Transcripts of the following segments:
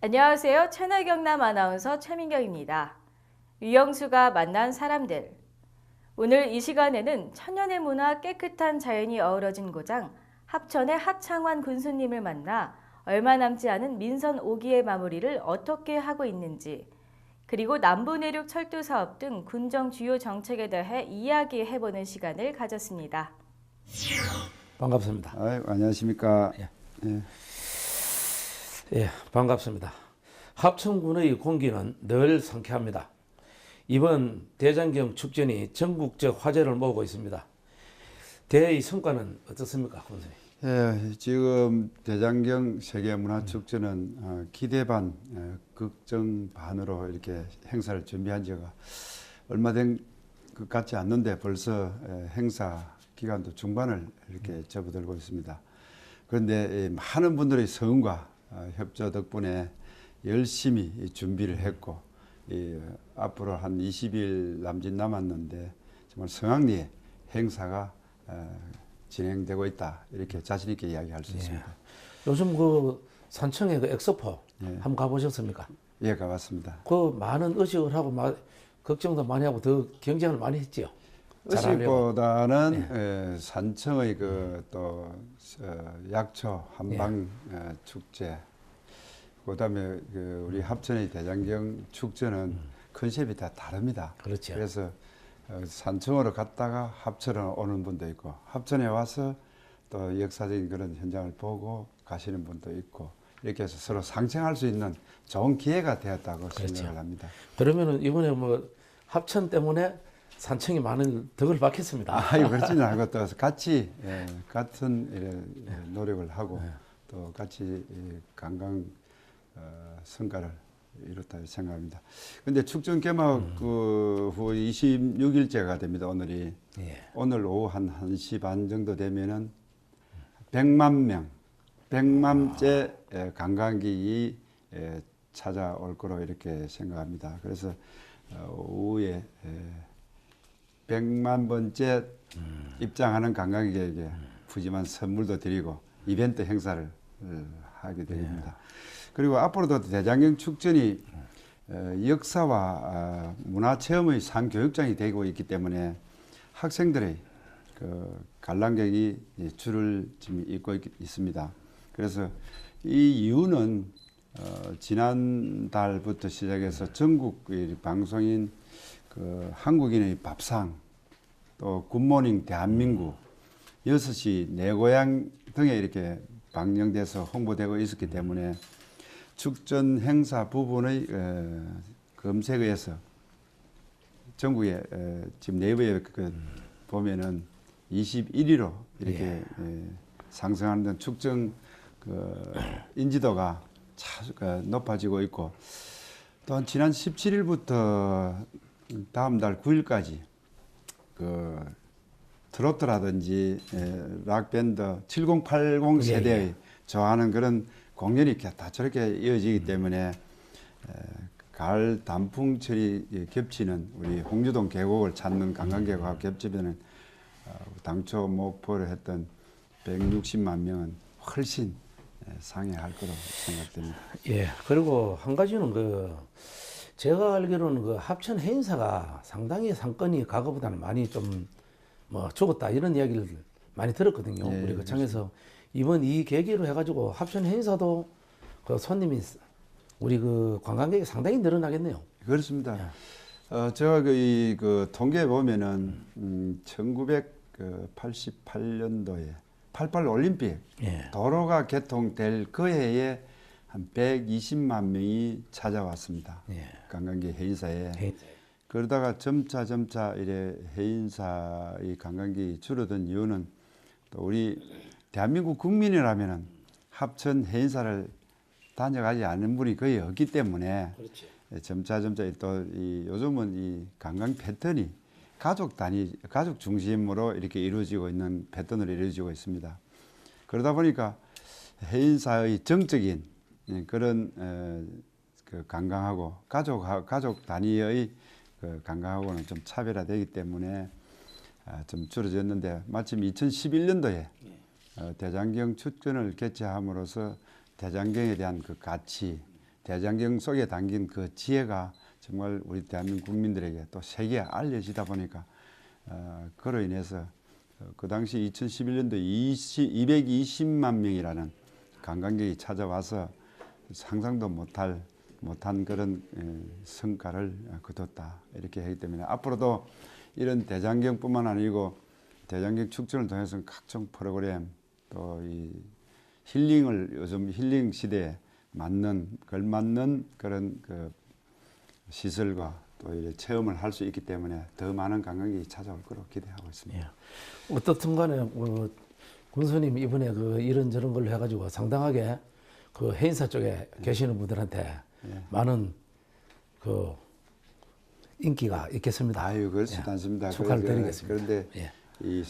안녕하세요. 채널 경남 아나운서 최민경입니다. 유영수가 만난 사람들. 오늘 이 시간에는 천년의 문화 깨끗한 자연이 어우러진 고장 합천의 하창환 군수님을 만나 얼마 남지 않은 민선 5기의 마무리를 어떻게 하고 있는지, 그리고 남부내륙 철도 사업 등 군정 주요 정책에 대해 이야기해보는 시간을 가졌습니다. 반갑습니다. 안녕하십니까. 예. 예, 반갑습니다. 합천군의 공기는 늘 상쾌합니다. 이번 대장경 축전이 전국적 화제를 모으고 있습니다. 대회의 성과는 어떻습니까, 군수님? 예, 지금 대장경 세계문화축제는 기대 반, 걱정 반으로 이렇게 행사를 준비한 지가 얼마 된 것 같지 않는데 벌써 행사 기간도 중반을 이렇게 접어들고 있습니다. 그런데 많은 분들의 성원과 협조 덕분에 열심히 준비를 했고, 앞으로 한 20일 남짓 남았는데 정말 성황리에 행사가 진행되고 있다, 이렇게 자신 있게 이야기할 수 있습니다. 요즘 그 산청의 그 엑스포 예. 한번 가보셨습니까? 예, 가봤습니다. 그 많은 의식을 하고 걱정도 많이 하고 더 경쟁을 많이 했지요. 의식보다는 산청의 또 약초 한방 축제, 그다음에 우리 합천의 대장경 축제는 컨셉이 다 다릅니다. 그렇죠. 그래서 산청으로 갔다가 합천으로 오는 분도 있고, 합천에 와서 또 역사적인 그런 현장을 보고 가시는 분도 있고, 이렇게 해서 서로 상생할 수 있는 좋은 기회가 되었다고 생각을 합니다. 그러면은 이번에 뭐 합천 때문에 산청이 많은 덕을 받겠습니다. 그렇지는 않고 또 같이 같은 노력을 하고 또 같이 관광 성과를 이렇다 생각합니다. 근데 축전 개막 후 26일째가 됩니다. 오늘이. 예. 오늘 오후 한 1시 반 정도 되면은 100만째 관광객이 찾아올 거로 이렇게 생각합니다. 그래서 오후에 100만 번째 입장하는 관광객에게 푸짐한 선물도 드리고 이벤트 행사를 하게 됩니다. 그리고 앞으로도 대장경 축전이 역사와 문화체험의 상교육장이 되고 있기 때문에 학생들의 관람객이 줄을 지금 잇고 있습니다. 그래서 이 이유는 지난달부터 시작해서 전국 방송인 한국인의 밥상, 또 굿모닝 대한민국, 6시 내 고향 등에 이렇게 방영돼서 홍보되고 있었기 때문에 축전 행사 부분의 검색에 의해서 전국에 지금 네이버에 보면은 21위로 이렇게 상승하는 등 축전 인지도가 높아지고 있고, 또한 지난 17일부터 다음 달 9일까지 트로트라든지 락밴드 7080 세대의 좋아하는 그런 공연이 다 저렇게 이어지기 때문에 가을 단풍철이 겹치는 우리 홍주동 계곡을 찾는 관광객과 겹치면 당초 목표를 했던 160만 명은 훨씬 상회할 거로 생각됩니다. 예. 그리고 한 가지는 제가 알기로는 합천 해인사가 상당히 상권이 과거보다는 많이 좀 죽었다 이런 이야기를 많이 들었거든요. 예, 우리 창에서 이번 이 계기로 해가지고 합천 해인사도 손님이 우리 관광객이 상당히 늘어나겠네요. 그렇습니다. 제가 이 통계에 보면은 1988년도에 88 올림픽 도로가 개통될 그 해에 한 120만 명이 찾아왔습니다. 관광객 해인사에. 그러다가 점차 이래 해인사의 관광객이 줄어든 이유는 또 우리 대한민국 국민이라면은 합천 해인사를 다녀가지 않는 분이 거의 없기 때문에 점차 또 요즘은 이 관광 패턴이 가족 중심으로 이렇게 이루어지고 있는 패턴으로 이루어지고 있습니다. 그러다 보니까 해인사의 정적인 그런 관광하고 가족 단위의 관광하고는 좀 차별화되기 때문에 좀 줄어졌는데, 마침 2011년도에 대장경 축전을 개최함으로써 대장경에 대한 그 가치, 대장경 속에 담긴 그 지혜가 정말 우리 대한민국 국민들에게 또 세계에 알려지다 보니까 그로 인해서 그 당시 2011년도 220만 명이라는 관광객이 찾아와서 상상도 못한 그런 성과를 거뒀다 이렇게 하기 때문에 앞으로도 이런 대장경뿐만 아니고 대장경 축전을 통해서 각종 프로그램 또 이 힐링을 요즘 힐링 시대에 걸맞는 그런 그 시설과 또 이제 체험을 할 수 있기 때문에 더 많은 관광객이 찾아올 거로 기대하고 있습니다. 예. 어떻든 간에 군수님 이번에 그 이런저런 걸로 해가지고 상당하게 그 해인사 쪽에 계시는 분들한테 많은 그 인기가 있겠습니다. 아유, 그렇지도 않습니다. 축하를 드리겠습니다. 그런데 예. 이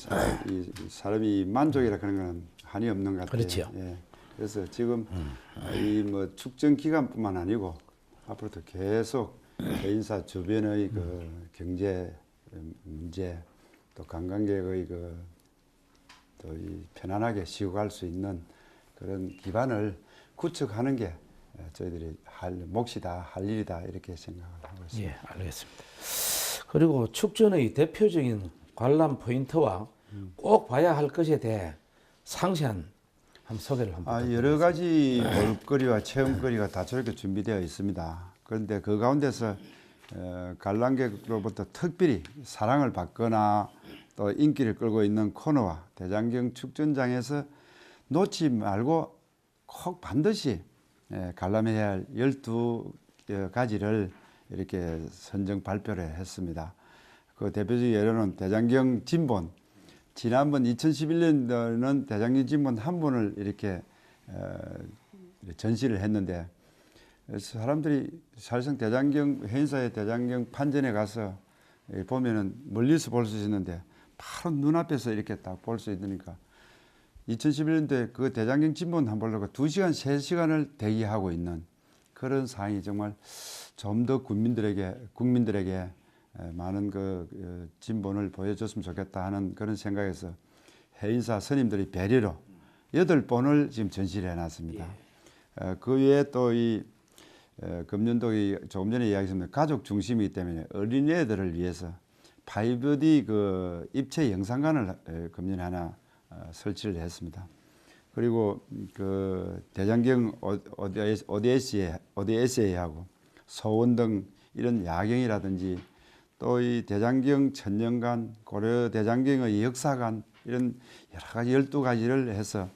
사람이 만족이라 그런 건 한이 없는 것 같아요. 그렇지요. 예. 그래서 지금 이 뭐 축전 기간뿐만 아니고 앞으로도 계속 해인사 주변의 그 경제 문제 또 관광객의 그 또 이 편안하게 쉬고 갈 수 있는 그런 기반을 구축하는 게 저희들이 할 몫이다, 할 일이다 이렇게 생각을 하고 있습니다. 예, 알겠습니다. 그리고 축전의 대표적인 관람 포인트와 꼭 봐야 할 것에 대해 상세한 소개를 한번 여러 가지 볼거리와 체험거리가 다 저렇게 준비되어 있습니다. 그런데 그 가운데서 관람객으로부터 특별히 사랑을 받거나 또 인기를 끌고 있는 코너와 대장경 축전장에서 놓지 말고 꼭 반드시 관람해야 할 12가지를 이렇게 선정 발표를 했습니다. 그 대표적인 예로는 대장경 진본, 지난번 2011년도는 대장경 진본 한 분을 이렇게 전시를 했는데 사람들이 사실상 대장경 해인사의 대장경 판전에 가서 보면은 멀리서 볼 수 있는데 바로 눈앞에서 이렇게 딱 볼 수 있으니까 2011년도에 그 대장경 진본 한 보려고 2시간, 3시간을 대기하고 있는 그런 상황이 정말 좀 더 국민들에게 많은 그 진본을 보여줬으면 좋겠다 하는 그런 생각에서 해인사 스님들이 배려로 8본을 지금 전시를 해놨습니다. 그 외에 또 이 금년도 조금 전에 이야기했습니다. 가족 중심이기 때문에 어린애들을 위해서 5D 그 입체 영상관을 금년에 하나 설치를 했습니다. 그리고 그 대장경 오디세이하고 소원 등 이런 야경이라든지 또 이 대장경 천년관, 고려 대장경의 역사관 이런 여러 가지 12가지를 해서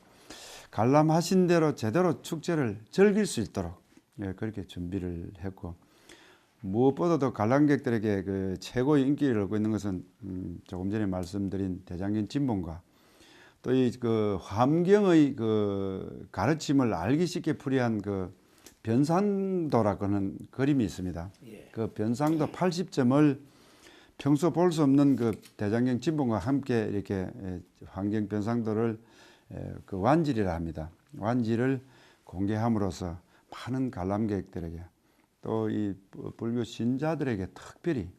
관람하신 대로 제대로 축제를 즐길 수 있도록 그렇게 준비를 했고 무엇보다도 관람객들에게 그 최고의 인기를 얻고 있는 것은 조금 전에 말씀드린 대장경 진본과 또 이 그 환경의 그 가르침을 알기 쉽게 풀이한 그 변상도라고 하는 그림이 있습니다. 그 변상도 80점을 평소 볼 수 없는 그 대장경 진본과 함께 이렇게 환경 변상도를 그 완질이라 합니다. 완질을 공개함으로써 많은 관람객들에게 또 이 불교 신자들에게 특별히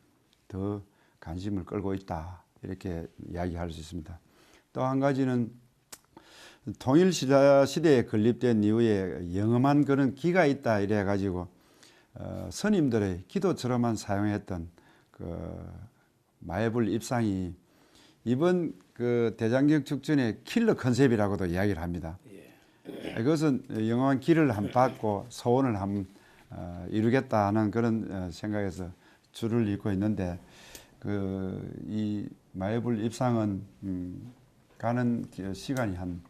더 관심을 끌고 있다 이렇게 이야기할 수 있습니다. 또 한 가지는 통일 시대에 건립된 이후에 영험한 그런 기가 있다 이래 가지고 스님들의 기도처럼만 사용했던 그 마애불 입상이 이번 그 대장경 축전의 킬러 컨셉이라고도 이야기를 합니다. 그것은 영험한 길을 한 받고 소원을 한 이루겠다 하는 그런 생각에서 줄을 잇고 있는데 그 이 마애불 입상은 가는 시간이 한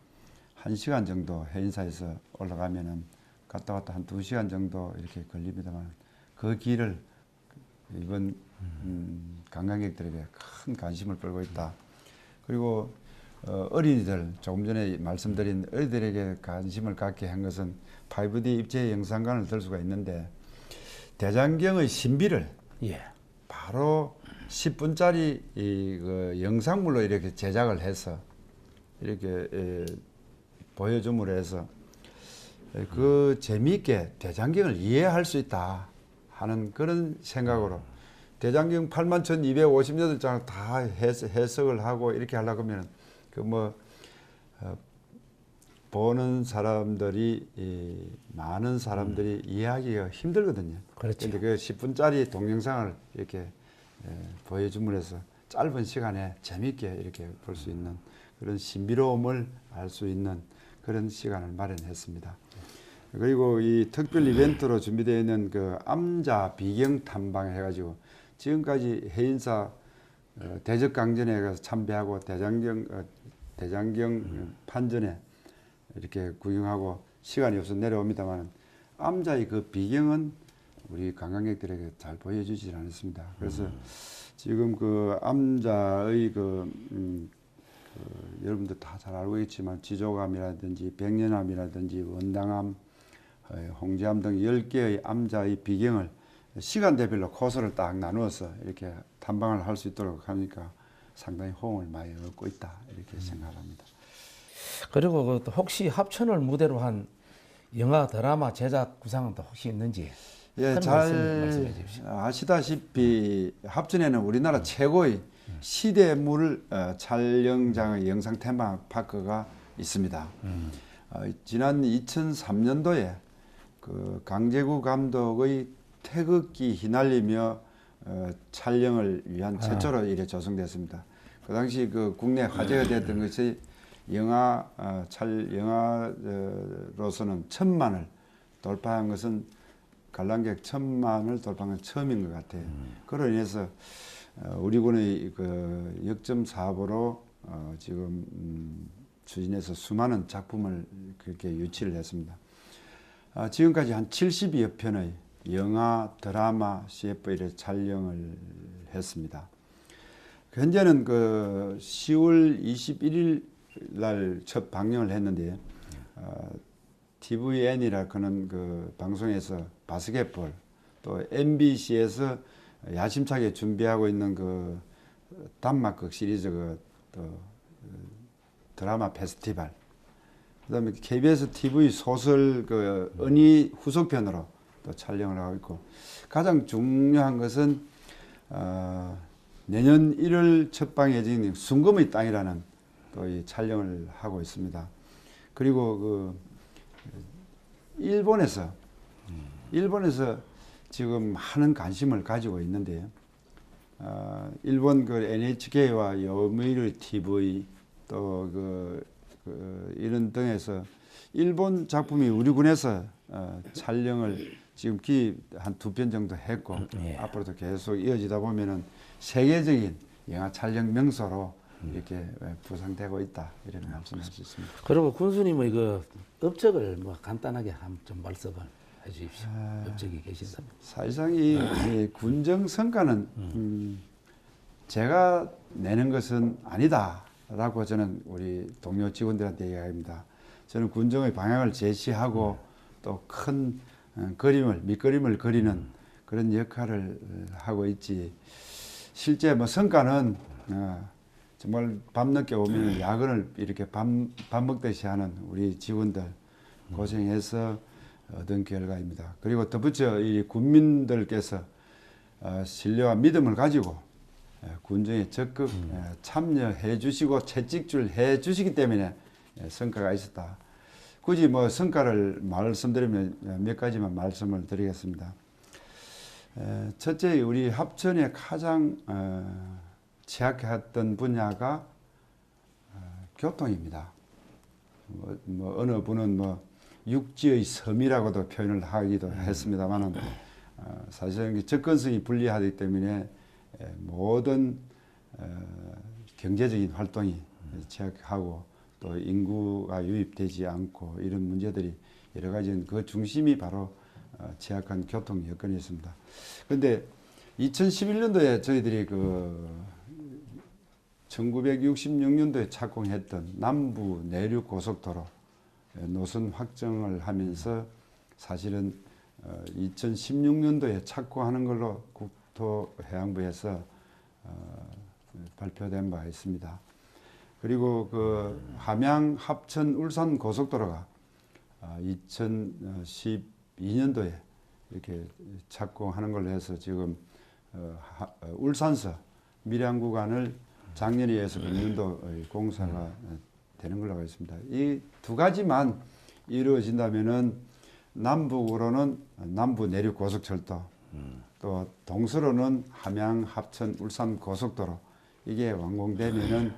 1시간 정도 해인사에서 올라가면은 갔다 왔다 한 2시간 정도 이렇게 걸립니다만 그 길을 이번 관광객들에게 큰 관심을 끌고 있다. 그리고 어린이들 조금 전에 말씀드린 어린이들에게 관심을 갖게 한 것은 5D 입체 영상관을 들 수가 있는데 대장경의 신비를 바로 10분짜리 그 영상물로 이렇게 제작을 해서 이렇게 보여줌으로 해서 그 재미있게 대장경을 이해할 수 있다 하는 그런 생각으로 대장경 81,258장을 다 해석을 하고 이렇게 하려고 하면 그 뭐 보는 사람들이 많은 사람들이 이해하기가 힘들거든요. 그렇죠. 그런데 그 10분짜리 동영상을 이렇게 보여줌으로써 짧은 시간에 재미있게 이렇게 볼 수 있는 그런 신비로움을 알 수 있는 그런 시간을 마련했습니다. 그리고 이 특별 이벤트로 준비되어 있는 그 암자 비경 탐방 해가지고 지금까지 해인사 대적강전에 가서 참배하고 대장경 판전에 이렇게 구경하고 시간이 없어 내려옵니다만 암자의 그 비경은 우리 관광객들에게 잘 보여주지 않았습니다. 그래서 지금 그 암자의 여러분들 다 잘 알고 있지만 지조감이라든지 백년암이라든지 원당암, 홍지암 등 10개의 암자의 비경을 시간대별로 코스를 딱 나누어서 이렇게 탐방을 할 수 있도록 하니까 상당히 호응을 많이 얻고 있다 이렇게 생각합니다. 그리고 그 혹시 합천을 무대로 한 영화 드라마 제작 구상은 또 혹시 있는지 예, 한 잘 말씀해 주십시오. 아시다시피 합천에는 우리나라 최고의 시대물 촬영장의 영상 테마파크가 있습니다. 지난 2003년도에 그 강재구 감독의 태극기 휘날리며 촬영을 위한 최초로 이래 조성됐습니다. 그 당시 그 국내 화제가 됐던 것이 영화로서는 1000만을 돌파한 것은 관람객 1000만을 돌파한 건 처음인 것 같아요. 그로 인해서 우리 군의 그 역점 사업으로 지금 추진해서 수많은 작품을 그렇게 유치를 했습니다. 지금까지 한 70여 편의 영화, 드라마, CF를 촬영을 했습니다. 현재는 그 10월 21일 날 첫 방영을 했는데 TVN이라 그런 그 방송에서 바스켓볼 또 MBC에서 야심차게 준비하고 있는 그 단막극 시리즈 또 드라마 페스티벌 그다음에 KBS TV 소설 그 은희 후속편으로 또 촬영을 하고 있고 가장 중요한 것은 내년 1월 첫 방에 예정인 순금의 땅이라는 또 이 촬영을 하고 있습니다. 그리고 그 일본에서 지금 많은 관심을 가지고 있는데요. 일본 그 NHK와 요미우리 TV 또 이런 등에서 일본 작품이 우리 군에서 촬영을 지금 한 2편 정도 했고 앞으로도 계속 이어지다 보면은 세계적인 영화 촬영 명소로 이렇게 부상되고 있다 이런 말씀할 수 있습니다. 그리고 군수님의 그 업적을 뭐 간단하게 좀 말씀을 해주십시오. 업적이 계신다면. 사실상 이 군정 성과는 제가 내는 것은 아니다라고 저는 우리 동료 직원들한테 이야기합니다. 저는 군정의 방향을 제시하고 또 큰 밑그림을 그리는 그런 역할을 하고 있지. 실제 뭐 성과는 정말 밤늦게 오면 야근을 이렇게 밥 먹듯이 하는 우리 직원들 고생해서 얻은 결과입니다. 그리고 덧붙여 이 군민들께서 신뢰와 믿음을 가지고 군정에 적극 참여해 주시고 채찍질 해 주시기 때문에 성과가 있었다. 굳이 뭐 성과를 말씀드리면 몇 가지만 말씀을 드리겠습니다. 첫째, 우리 합천에 가장 취약했던 분야가 교통입니다. 어느 분은 육지의 섬이라고도 표현을 하기도 했습니다만은 사실은 접근성이 불리하기 때문에 모든 경제적인 활동이 취약하고 또 인구가 유입되지 않고 이런 문제들이 여러 가지 그 중심이 바로 취약한 교통 여건이었습니다. 그런데 2011년도에 저희들이 1966년도에 착공했던 남부 내륙 고속도로 노선 확정을 하면서 사실은 2016년도에 착공하는 걸로 국토해양부에서 발표된 바 있습니다. 그리고 함양, 합천, 울산 고속도로가 2012년도에 이렇게 착공하는 걸로 해서 지금 울산서 밀양 구간을 작년에 해서 금년도 공사가 되는 걸로 알겠습니다. 이 두 가지만 이루어진다면은 남북으로는 남부 내륙 고속철도, 또 동서로는 함양, 합천, 울산 고속도로 이게 완공되면은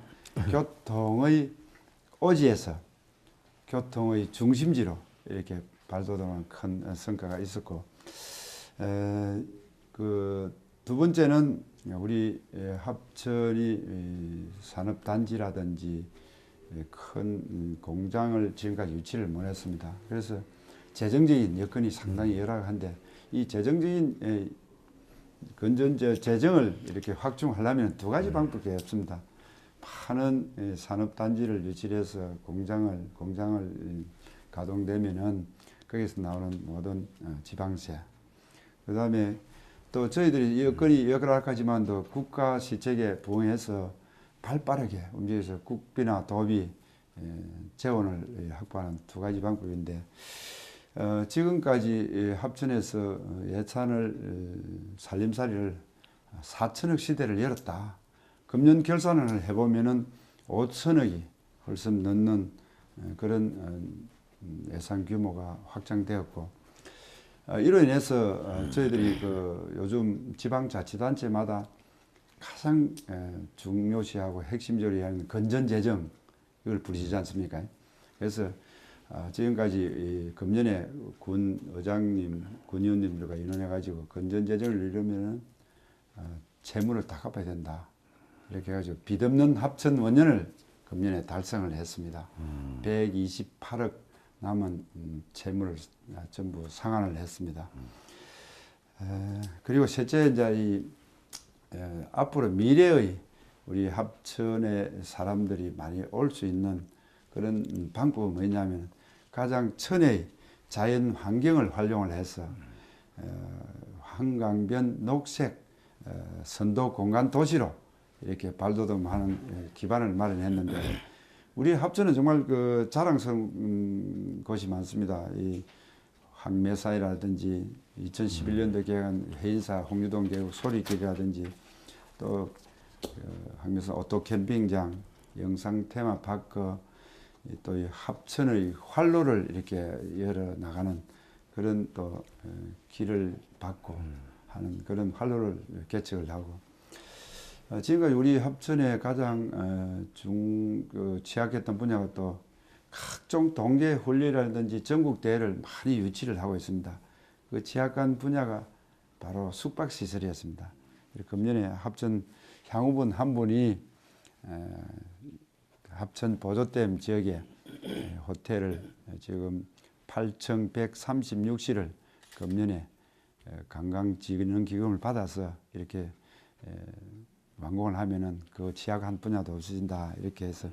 교통의 오지에서 교통의 중심지로 이렇게 발돋움한 큰 성과가 있었고, 그 두 번째는 우리 합천이 산업단지라든지 큰 공장을 지금까지 유치를 못했습니다. 그래서 재정적인 여건이 상당히 열악한데 이 재정적인 건전제 재정을 이렇게 확충하려면 두 가지 방법이 없습니다. 많은 산업단지를 유치해서 공장을 가동되면은 거기서 나오는 모든 지방세, 그 다음에 또 저희들이 여건이 열악하지만도 국가 시책에 부응해서 발빠르게 움직여서 국비나 도비 재원을 확보하는 두 가지 방법인데, 지금까지 합천에서 예산을 살림살이를 4천억 시대를 열었다. 금년 결산을 해보면은 5천억이 훨씬 넘는 그런 예산 규모가 확장되었고, 이로 인해서 저희들이 그 요즘 지방자치단체마다 가장 중요시하고 핵심적으로 하는 건전재정 이걸 부르시지 않습니까? 그래서 지금까지 금년에 군 의장님, 군의원님들과 의논해가지고 건전재정을 이루면은 채무를 다 갚아야 된다. 이렇게 해가지고 빚없는 합천 원년을 금년에 달성을 했습니다. 128억 남은 채무를 전부 상환을 했습니다. 그리고 셋째 이제 앞으로 미래의 우리 합천의 사람들이 많이 올 수 있는 그런 방법은 뭐냐면 가장 천혜의 자연 환경을 활용을 해서 한강변 녹색 선도 공간 도시로 이렇게 발돋움하는 기반을 마련했는데, 우리 합천은 정말 그 자랑스러운 곳이 많습니다. 이 황매사이라든지 2011년도 개항한 해인사 홍유동 계곡 소리길이라든지 또 황매사 오토 캠핑장, 영상 테마파크, 또 이 합천의 활로를 이렇게 열어 나가는 그런 또 길을 받고 하는 그런 활로를 개척을 하고, 지금까지 우리 합천에 가장 취약했던 분야가 또 각종 동계 훈련이라든지 전국 대회를 많이 유치를 하고 있습니다. 그 취약한 분야가 바로 숙박시설이었습니다. 금년에 합천 향후분 한 분이 합천 보조댐 지역에 호텔을 지금 8,136실을 금년에 관광진흥기금을 받아서 이렇게 완공을 하면은 그 취약한 분야도 없어진다. 이렇게 해서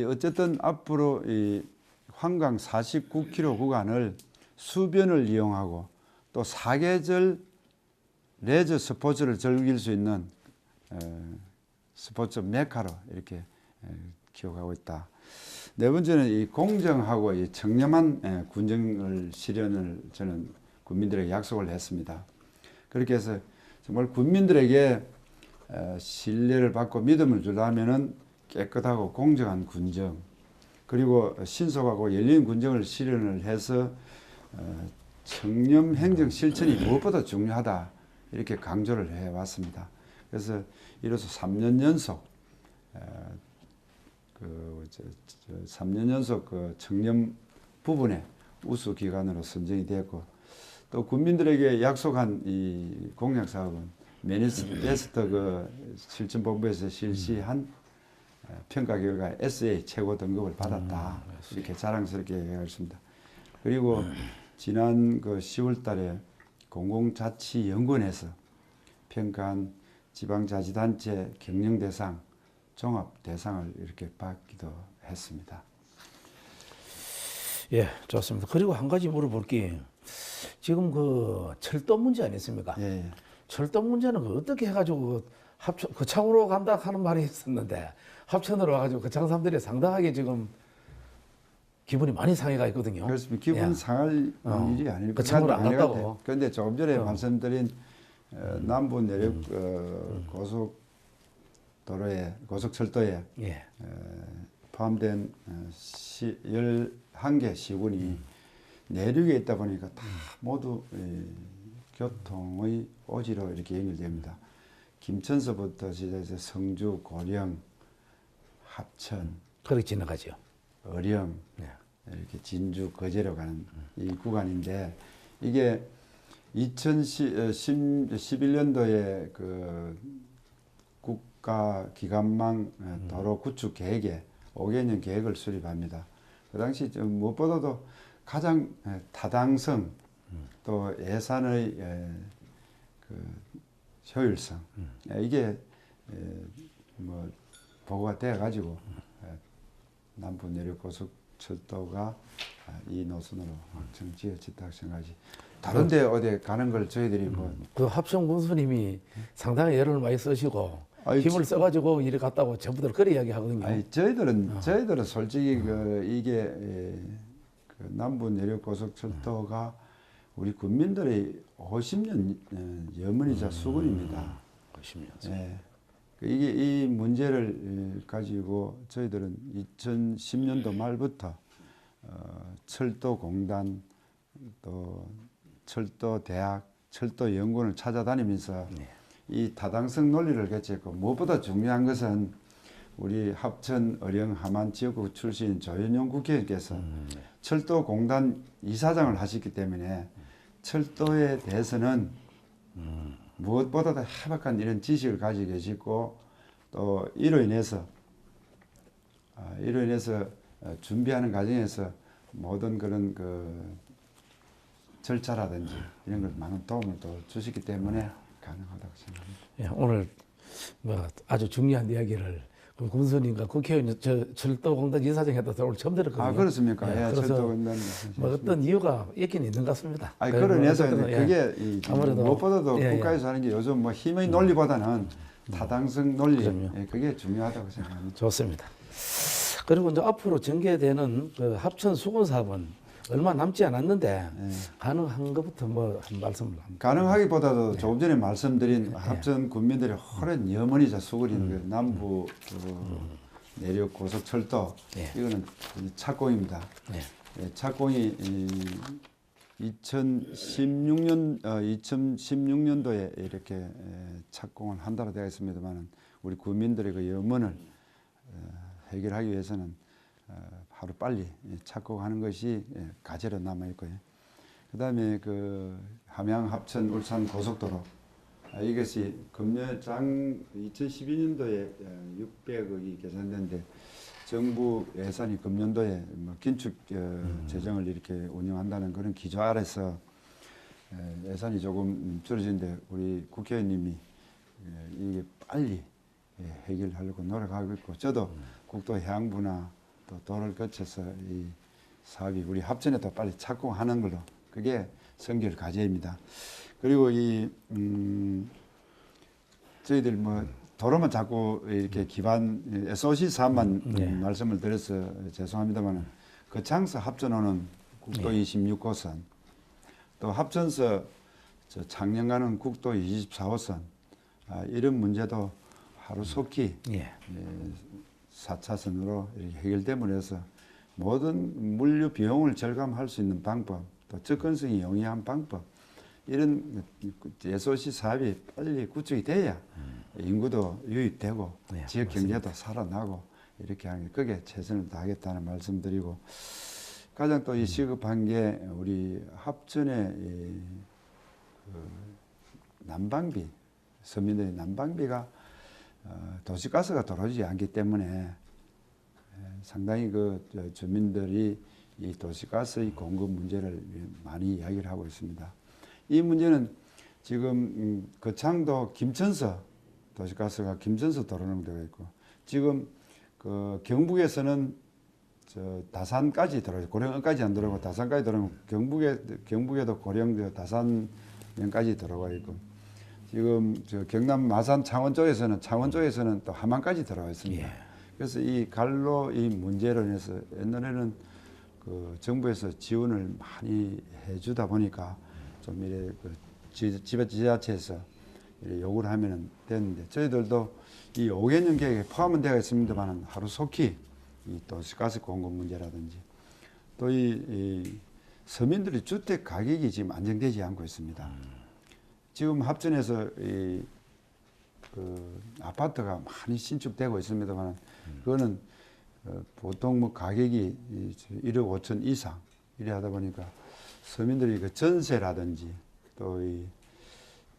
어쨌든 앞으로 이 환강 49km 구간을 수변을 이용하고 또 사계절 레저 스포츠를 즐길 수 있는 스포츠 메카로 이렇게 기억하고 있다. 네 번째는 이 공정하고 이 청렴한 군정을 실현을 저는 국민들에게 약속을 했습니다. 그렇게 해서 정말 국민들에게 신뢰를 받고 믿음을 주려면은 깨끗하고 공정한 군정, 그리고 신속하고 열린 군정을 실현을 해서 청렴 행정 실천이 무엇보다 중요하다. 이렇게 강조를 해왔습니다. 그래서 이로써 3년 연속 3년 연속 그 청렴 부분에 우수 기관으로 선정이 되었고, 또 국민들에게 약속한 이 공약 사업은 매니페스토 그 실천본부에서 실시한 평가 결과 SA 최고 등급을 받았다. 이렇게 자랑스럽게 얘기하겠습니다. 그리고 지난 그 10월달에 공공자치연구원에서 평가한 지방자치단체 경영대상 종합대상을 이렇게 받기도 했습니다. 예, 좋습니다. 그리고 한 가지 물어볼 게, 지금 그 철도 문제 아니었습니까? 예. 철도 문제는 그 어떻게 해가지고 합천 거창으로 간다 하는 말이 있었는데 합천으로 와가지고 거창 사람들이 상당하게 지금 기분이 많이 상해가 있거든요. 그렇습니다. 기분 예. 상할 일이 아닐 것 거창으로 안 갔다고. 그런데 조금 전에 말씀드린 남부 내륙 고속도로에 고속철도에 예. 포함된 11개 시군이 내륙에 있다 보니까 다 모두 교통의 오지로 이렇게 연결됩니다. 김천서부터 시작해서 성주, 고령, 합천, 그렇게 지나가죠. 어령, 네. 이렇게 진주, 거제로 가는 이 구간인데 이게 2011년도에 그 국가 기관망 도로 구축 계획에 5개년 계획을 수립합니다. 그 당시 무엇보다도 가장 타당성 또 예산의 그 효율성 이게 뭐 보고가 돼 가지고 남부 내륙 고속철도가 이 노선으로 확정 지어졌다고 생각하지. 다른데 어디 가는 걸 저희들이 뭐 그 합천 군수님이 상당히 애를 많이 쓰시고 아니, 힘을 써가지고 이리 갔다고 전부들 그런 이야기 하거든요. 아니 저희들은 솔직히 그 이게 그 남부 내륙 고속철도가 우리 국민들의 50년 염원이자 수건입니다. 50년. 예. 이게 이 문제를 가지고 저희들은 2010년도 말부터 철도공단 또 철도대학, 철도연구원을 찾아다니면서 이 타당성 논리를 개최했고 무엇보다 중요한 것은 우리 합천, 어령, 함안 지역구 출신 조현용 국회의원께서 철도공단 이사장을 하셨기 때문에 철도에 대해서는 무엇보다도 해박한 이런 지식을 가지고 계시고 또 이로 인해서 준비하는 과정에서 모든 그런 그 절차라든지 이런 걸 많은 도움을 또 주시기 때문에 가능하다고 생각합니다. 예, 오늘 뭐 아주 중요한 이야기를 그 군수님과 국회의원 철도공단 이사장 했다 오늘 처음 들었거든요. 아 그렇습니까? 예, 예, 그래서 철도공단 뭐 어떤 이유가 있긴 있는 것 같습니다. 아니 그런 해서 그게 아무래도 무엇보다도 예, 국가에서 하는 게 요즘 뭐 힘의 논리보다는 타당성 논리 예, 그게 중요하다고 생각합니다. 좋습니다. 그리고 이제 앞으로 전개되는 그 합천 수건 사업은 얼마 남지 않았는데 가능한 것부터 뭐 한 말씀을 합니다. 가능하기보다도 조금 전에 말씀드린 합천 군민들의 오랜 염원이자 수고인 그 남부 내륙 고속철도 이거는 착공입니다. 예, 착공이 2016년도에 이렇게 착공을 한다고 되어 있습니다만 우리 국민들의 그 염원을 해결하기 위해서는 하루 빨리 착공하는 것이 과제로 남아 있고요. 그다음에 그 함양, 합천, 울산 고속도로 이것이 금년장 2012년도에 600억이 계산됐는데 정부 예산이 금년도에 뭐 긴축 재정을 이렇게 운영한다는 그런 기조 아래서 예산이 조금 줄어지는데 우리 국회의원님이 이게 빨리 해결하려고 노력하고 있고 저도 국토해양부나 또 도를 거쳐서 이 사업이 우리 합천에도 빨리 착공하는 걸로 그게 성결 과제입니다. 그리고 이 저희들 뭐 도로만 자꾸 이렇게 기반 SOC 사업만 말씀을 드려서 죄송합니다만 거창서 합천호는 국도 26호선 또 합천서 창녕 가는 국도 24호선 이런 문제도 하루속히 4차선으로 이렇게 해결됨으로 해서 모든 물류 비용을 절감할 수 있는 방법, 또 접근성이 용이한 방법, 이런 SOC 사업이 빨리 구축이 돼야 인구도 유입되고 지역 경제도 살아나고 이렇게 하는 게 그게 최선을 다하겠다는 말씀드리고 가장 또 이 시급한 게 우리 합천의 그 난방비, 서민들의 난방비가 도시가스가 들어오지 않기 때문에 상당히 그 주민들이 이 도시가스의 공급 문제를 많이 이야기를 하고 있습니다. 이 문제는 지금 거창도 김천서 도시가스가 김천서 도로는 되어 있고 지금 그 경북에서는 다산까지 들어요. 고령까지 안 들어오고 다산까지 들어오고 경북에도 고령 다산면까지 들어가 있고 지금 경남 마산 창원 쪽에서는 또 함안까지 들어가 있습니다. 그래서 이 갈로 이 문제로 인해서 옛날에는 그 정부에서 지원을 많이 해주다 보니까 좀 이래 그 지자체에서 이래 요구를 하면은 됐는데 저희들도 이 5개년 계획에 포함은 되어 있습니다만 하루속히 이 도시가스 공급 문제라든지 또 이 서민들의 주택 가격이 지금 안정되지 않고 있습니다. 지금 합천에서 그 아파트가 많이 신축되고 있습니다만 그거는 보통 뭐 가격이 1억 5천 이상 이래 하다 보니까 서민들이 그 전세라든지 또 이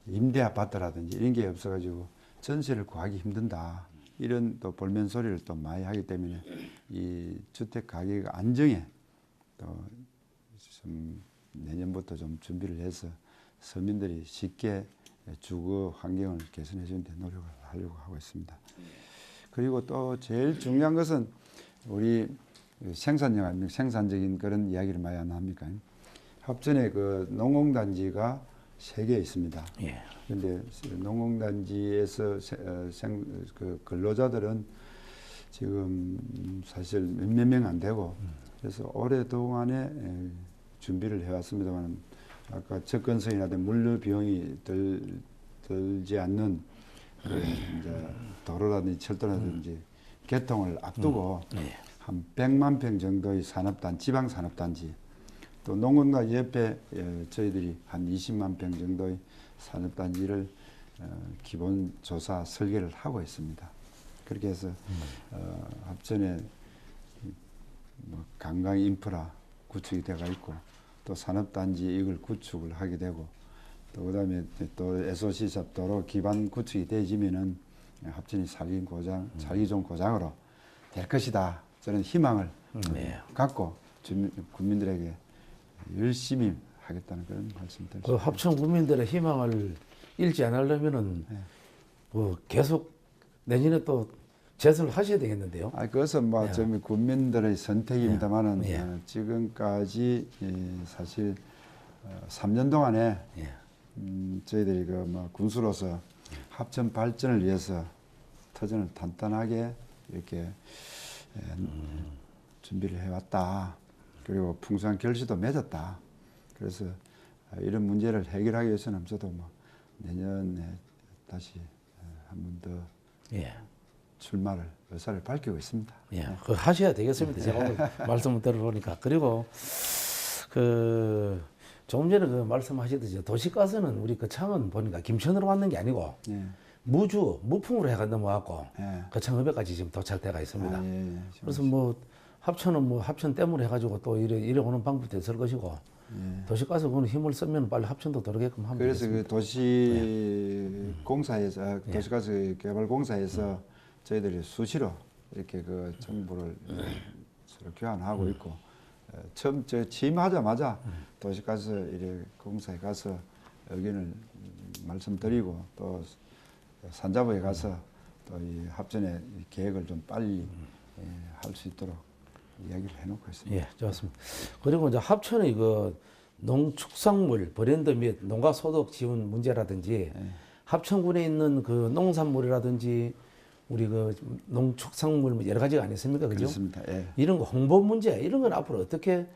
임대 아파트라든지 이런 게 없어가지고 전세를 구하기 힘든다. 이런 또 볼멘 소리를 또 많이 하기 때문에 이 주택 가격 안정에 또 좀 내년부터 좀 준비를 해서 서민들이 쉽게 주거 환경을 개선해 주는 데 노력을 하려고 하고 있습니다. 그리고 또 제일 중요한 것은 우리 생산적인 그런 이야기를 많이 안 합니까? 합천에 그 농공단지가 3개 있습니다. 예. 그런데 농공단지에서 그 근로자들은 지금 사실 몇 명 안 되고 그래서 오랫동안에 준비를 해왔습니다만 아까 접근성이라든지 물류 비용이 들지 않는 그 이제 도로라든지 철도라든지 개통을 앞두고 한 100만 평 정도의 지방 산업단지 또 농건과 옆에 저희들이 한 20만 평 정도의 산업단지를 기본 조사 설계를 하고 있습니다. 그렇게 해서 합천에 뭐 관광 인프라 구축이 되어 있고 또 산업단지 이걸 구축을 하게 되고 또 그다음에 또 SOC 도로 기반 구축이 되어지면은 합천이 살기 좋은 고장으로 될 것이다. 저는 희망을 갖고 국민들에게 열심히 하겠다는 그런 말씀드립니다. 그 합천 국민들의 희망을 잃지 않으려면은 계속 내년에 또 재선을 하셔야 되겠는데요. 그것은 뭐 좀 국민들의 선택입니다만은 지금까지 사실 3년 동안에 저희들이 그 뭐 군수로서 합천 발전을 위해서 터전을 단단하게 이렇게 준비를 해왔다. 그리고 풍성한 결실도 맺었다. 그래서 이런 문제를 해결하기 위해서는 저도 뭐 내년에 다시 한 번 더 출마를 의사를 밝히고 있습니다. 예, 그 하셔야 되겠습니다. 제가 오늘 말씀을 들어보니까. 그리고 그 조금 전에 그 말씀하시듯이 도시가스는 우리 그 창은 보니까 김천으로 왔는 게 아니고 무풍으로 해가 넘어왔고 거창읍에까지 지금 도착돼가 있습니다. 그래서 뭐 합천은 뭐 합천댐으로 해가지고 또 이래 오는 방법도 있을 것이고 도시가스 그거는 힘을 쓰면 빨리 합천도 들어오게끔 하면 그래서 되겠습니다. 그 도시공사에서 도시가스 개발공사에서 저희들이 수시로 이렇게 그 정보를 서로 교환하고 있고 처음 취임하자마자 도시가스 이래 공사에 가서 의견을 말씀드리고 또 산자부에 가서 또 이 합천의 계획을 좀 빨리 할 수 있도록 이야기를 해놓고 있습니다. 예, 좋습니다. 그리고 이제 합천의 그 농축산물 브랜드 및 농가 소득 지원 문제라든지 합천군에 있는 그 농산물이라든지 우리 그 농축산물 여러 가지가 아니었습니까, 그죠? 그렇습니다. 예. 이런 거 홍보 문제 이런 건 앞으로 어떻게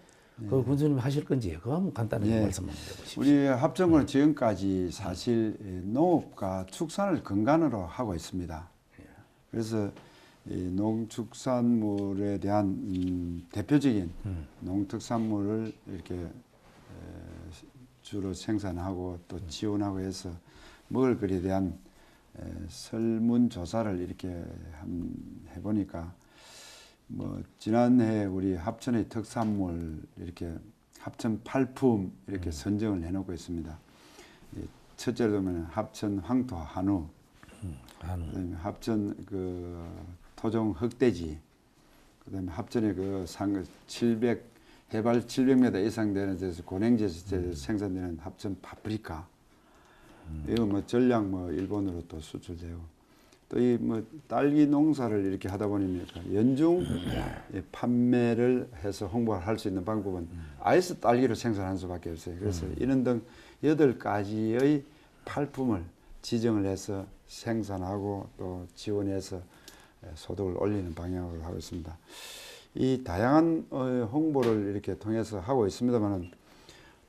그 군수님 하실 건지 그거 한번 간단하게 말씀 한번 해보십시오. 우리 합천군은 지금까지 사실 농업과 축산을 근간으로 하고 있습니다. 그래서 이 농축산물에 대한 대표적인 농특산물을 이렇게 주로 생산하고 또 지원하고 해서 먹을 것에 대한 설문조사를 이렇게 해보니까 뭐 지난해 우리 합천의 특산물 이렇게 합천 8품 이렇게 선정을 해놓고 있습니다. 첫째로 보면 합천 황토 한우, 그다음에 합천 그 토종 흑돼지, 그다음에 합천의 그 해발 700m 이상 되는 데서 고냉지에서 생산되는 합천 파프리카, 이거 뭐 전량 뭐 일본으로 또 수출되고 또 이 뭐 딸기 농사를 이렇게 하다 보니까 연중 판매를 해서 홍보를 할 수 있는 방법은 아이스 딸기로 생산하는 수밖에 없어요. 그래서 이런 등 8가지의 팔품을 지정을 해서 생산하고 또 지원해서 소득을 올리는 방향으로 하고 있습니다. 이 다양한 홍보를 이렇게 통해서 하고 있습니다만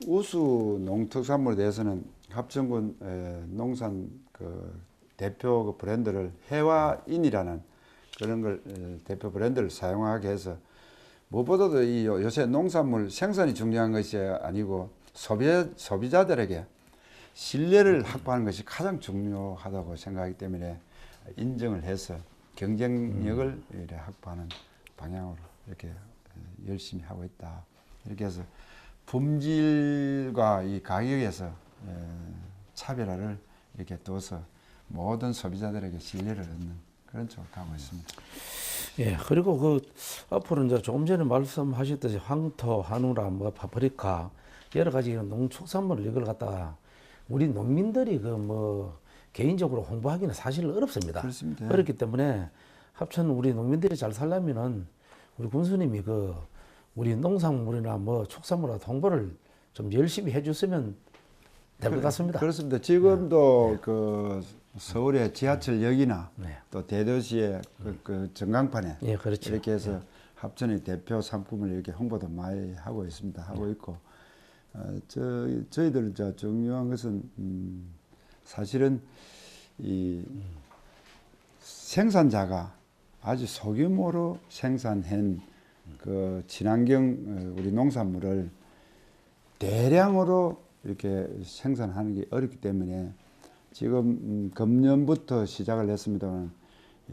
우수 농특산물에 대해서는 합천군 농산 그 대표 그 브랜드를 해화인이라는 그런 걸 대표 브랜드를 사용하게 해서 무엇보다도 이 요새 농산물 생산이 중요한 것이 아니고 소비자들에게 신뢰를 확보하는 것이 가장 중요하다고 생각하기 때문에 인정을 해서 경쟁력을 이렇게 확보하는 방향으로 이렇게 열심히 하고 있다. 이렇게 해서 품질과 이 가격에서 차별화를 이렇게 둬서 모든 소비자들에게 신뢰를 얻는 그런 쪽으로 가고 있습니다. 예, 그리고 앞으로 이제 조금 전에 말씀하셨듯이 황토, 한우라, 뭐 파프리카 여러 가지 이런 농축산물 이걸 갖다가 우리 농민들이 개인적으로 홍보하기는 사실 어렵습니다. 그렇습니다. 그렇기 때문에 합천 우리 농민들이 잘 살려면은 우리 군수님이 우리 농산물이나 뭐 축산물이나 홍보를 좀 열심히 해줬으면 될 것 같습니다. 그렇습니다. 지금도 그 서울의 지하철역이나 네. 또 대도시의 그 전광판에 예, 그렇죠. 이렇게 해서 합천의 대표 상품을 이렇게 홍보도 많이 하고 있습니다. 하고 있고 저희들 중요한 것은 사실은 이 생산자가 아주 소규모로 생산한 그 친환경 우리 농산물을 대량으로 이렇게 생산하는 게 어렵기 때문에 지금 금년부터 시작을 했습니다만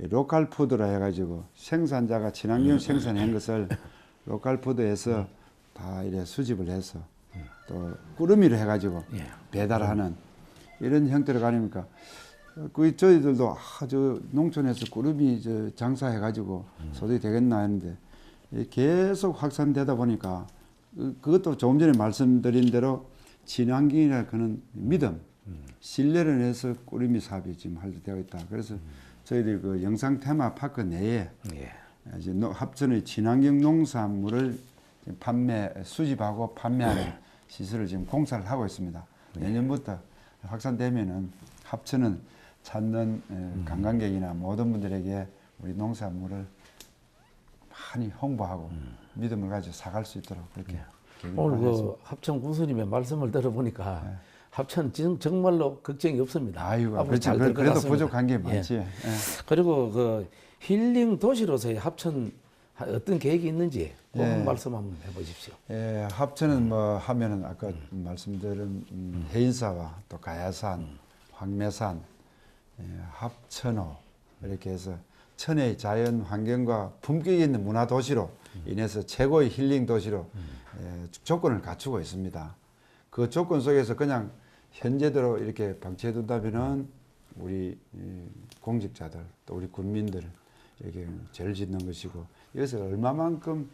로컬 푸드라 해가지고 생산자가 친환경 생산한 것을 로컬 푸드에서 다 이래 수집을 해서 또 꾸러미를 해가지고 배달하는 이런 형태로 가니까 저희들도 저 농촌에서 꾸러미 장사해가지고 소득이 되겠나 했는데 계속 확산되다 보니까 그것도 조금 전에 말씀드린 대로 친환경이라 그는 믿음, 신뢰를 해서 꾸러미 사업이 지금 활동되고 있다. 그래서 저희들이 그 영상 테마 파크 내에 이제 합천의 친환경 농산물을 수집하고 판매하는 시설을 지금 공사를 하고 있습니다. 내년부터 확산되면은 합천은 찾는 관광객이나 모든 분들에게 우리 농산물을 많이 홍보하고 믿음을 가지고 사갈 수 있도록 그렇게 오늘 합천 군수님의 말씀을 들어보니까 합천은 정말로 걱정이 없습니다. 아이고, 앞으로 그렇죠. 잘될것 그래도 같습니다. 부족한 게 많지. 예. 그리고 힐링 도시로서의 합천 어떤 계획이 있는지 그런 말씀 한번 해보십시오. 예, 합천은 뭐 하면은 아까 말씀드린 해인사와 또 가야산, 황매산, 합천호 이렇게 해서 천혜의 자연 환경과 품격 있는 문화 도시로 인해서 최고의 힐링 도시로 조건을 갖추고 있습니다. 그 조건 속에서 그냥 현재대로 이렇게 방치해둔다면은 우리 공직자들 또 우리 군민들 이렇게 죄를 짓는 것이고 이것을 얼마만큼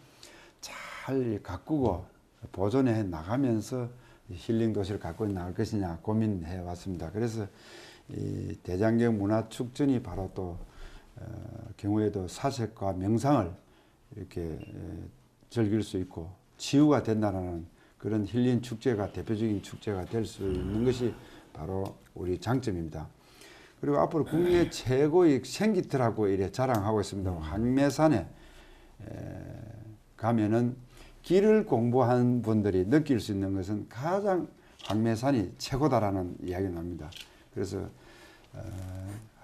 잘 가꾸고 보존해 나가면서 힐링 도시를 갖고 나갈 것이냐 고민해 왔습니다. 그래서 이 대장경 문화축전이 바로 또 경우에도 사색과 명상을 이렇게 즐길 수 있고 치유가 된다는 그런 힐링 축제가 대표적인 축제가 될 수 있는 것이 바로 우리 장점입니다. 그리고 앞으로 국내 최고의 생기틀하고 이래 자랑하고 있습니다. 황매산에 가면은 길을 공부한 분들이 느낄 수 있는 것은 가장 황매산이 최고다라는 이야기가 납니다. 그래서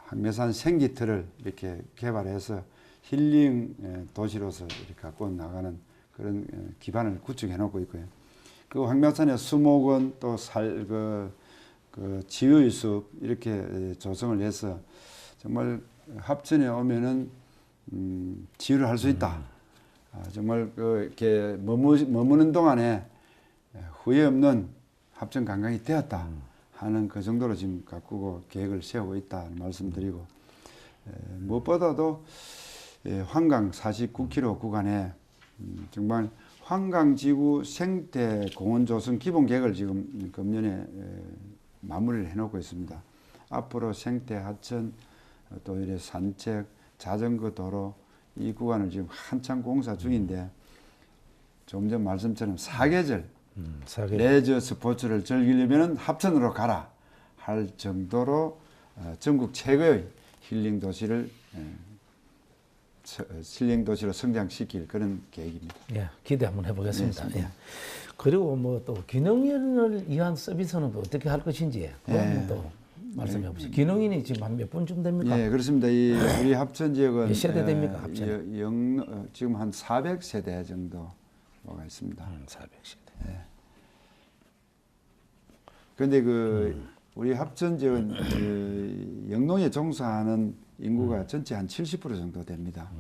황매산 생기틀을 이렇게 개발해서 힐링 도시로서 이렇게 갖고 나가는 그런 기반을 구축해 놓고 있고요. 그 황매산의 수목원 또 지의 숲 이렇게 조성을 해서 정말 합천에 오면은 지휘를 할 수 있다. 정말 이렇게 머무는 동안에 후회 없는 합천 관광이 되었다 하는 그 정도로 지금 가꾸고 계획을 세우고 있다 말씀드리고 무엇보다도 환강 49km 구간에 정말 환강지구 생태공원 조성 기본 계획을 지금 금년에 마무리를 해놓고 있습니다. 앞으로 생태 하천 또 이래 산책 자전거 도로 이 구간을 지금 한창 공사 중인데 좀 전 말씀처럼 사계절 레저 스포츠를 즐기려면 합천으로 가라 할 정도로 전국 최고의 힐링 도시로 성장시킬 그런 계획입니다. 예, 기대 한번 해보겠습니다. 예. 그리고 뭐 또 기능을 위한 서비스는 어떻게 할 것인지 그건 또 말씀해 보세요. 기농인이 지금 한 몇 분쯤 됩니까? 예, 그렇습니다. 이 우리 합천 지역은 몇 세대 됩니까, 합천? 지금 한 400세대 정도가 있습니다. 400세대. 그런데 그 우리 합천 지역은 그 영농에 종사하는 인구가 전체 한 70% 정도 됩니다.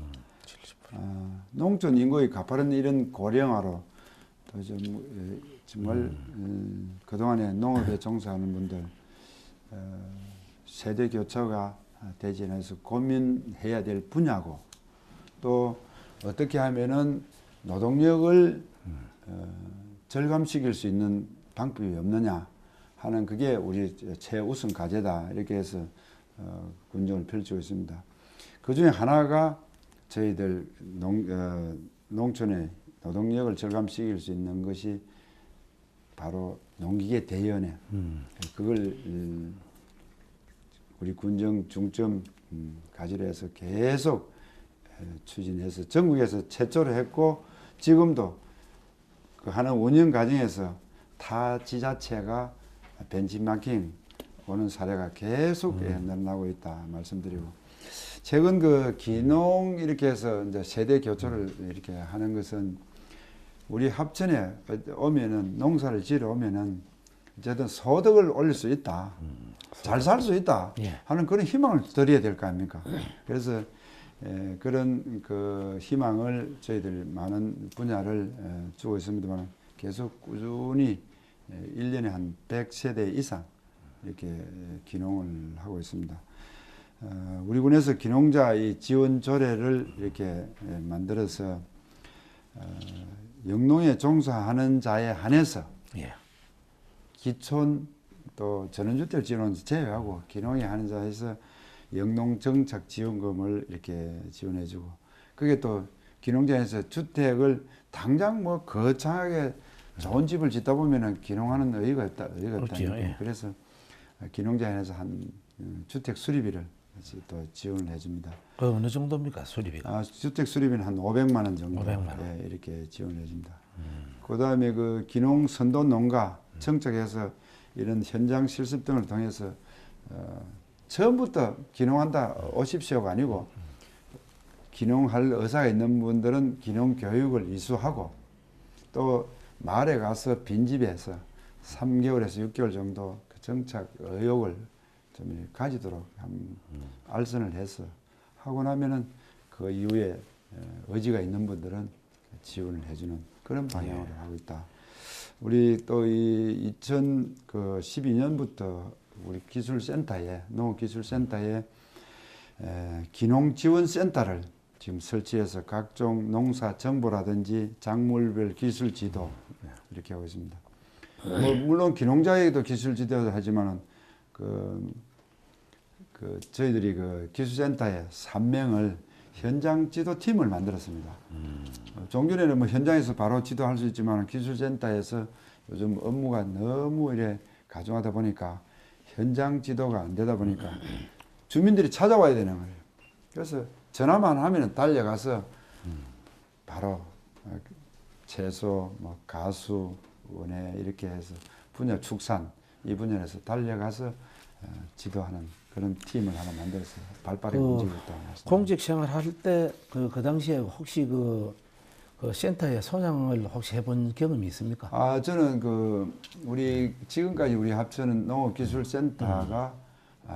70%. 농촌 인구의 가파른 이런 고령화로 또 정말 그동안에 농업에 종사하는 분들 세대 교체가 되지 않아서 고민해야 될 분야고 또 어떻게 하면은 노동력을 절감시킬 수 있는 방법이 없느냐 하는 그게 우리 최우선 과제다 이렇게 해서 군정을 펼치고 있습니다. 그 중에 하나가 저희들 농촌의 노동력을 절감시킬 수 있는 것이 바로 농기계 대연회. 그걸 우리 군정 중점 과제로 해서 계속 추진해서 전국에서 최초로 했고 지금도 그 하는 운영 과정에서 타 지자체가 벤치마킹 오는 사례가 계속 늘어나고 있다 말씀드리고 최근 그 기농 이렇게 해서 이제 세대 교체를 이렇게 하는 것은 우리 합천에 오면은 농사를 지러 오면은 어쨌든 소득을 올릴 수 있다. 잘 살 수 있다 하는 그런 희망을 드려야 될 거 아닙니까? 그래서 그런 그 희망을 저희들 많은 분야를 주고 있습니다만 계속 꾸준히 1년에 한 100세대 이상 이렇게 기농을 하고 있습니다. 우리 군에서 기농자 이 지원 조례를 이렇게 만들어서 영농에 종사하는 자에 한해서 기촌 또 전원주택 지원은 제외하고 기농에 하는 자에서 영농정착지원금을 이렇게 지원해주고 그게 또 기농자에서 주택을 당장 뭐 거창하게 좋은 집을 짓다 보면은 기농하는 의의가 없다. 그래서 기농자에서 한 주택 수리비를 또 지원을 해줍니다. 그 어느 정도입니까 수리비가? 주택 수리비는 한 500만 원 정도 500만 원. 예, 이렇게 지원해 줍니다. 그다음에 그 기농 선도 농가 청적해서 이런 현장 실습 등을 통해서 처음부터 기농한다 오십시오가 아니고 기농할 의사가 있는 분들은 기농 교육을 이수하고 또 마을에 가서 빈집에서 3개월에서 6개월 정도 그 정착 의욕을 좀 가지도록 알선을 해서 하고 나면은 그 이후에 의지가 있는 분들은 지원을 해주는 그런 방향으로 하고 있다. 우리 또 이 2012년부터 우리 기술센터에 농업기술센터에 기농지원센터를 지금 설치해서 각종 농사 정보라든지 작물별 기술 지도 이렇게 하고 있습니다. 뭐 물론 기농자에게도 기술 지도를 하지만은 저희들이 그 기술센터에 3명을 현장 지도팀을 만들었습니다. 종전에는 뭐 현장에서 바로 지도할 수 있지만 기술센터에서 요즘 업무가 너무 이래 가중하다 보니까 현장 지도가 안 되다 보니까 주민들이 찾아와야 되는 거예요. 그래서 전화만 하면 달려가서 바로 채소, 뭐 가수, 원예 이렇게 해서 분야 축산 이 분야에서 달려가서 지도하는 그런 팀을 하나 만들어서 발빠르게 움직이고 있다고 말씀드립니다. 공직 생활할 때 그 당시에 혹시 그 센터에 소장을 혹시 해본 경험이 있습니까? 저는 우리 지금까지 우리 합천은 농업기술센터가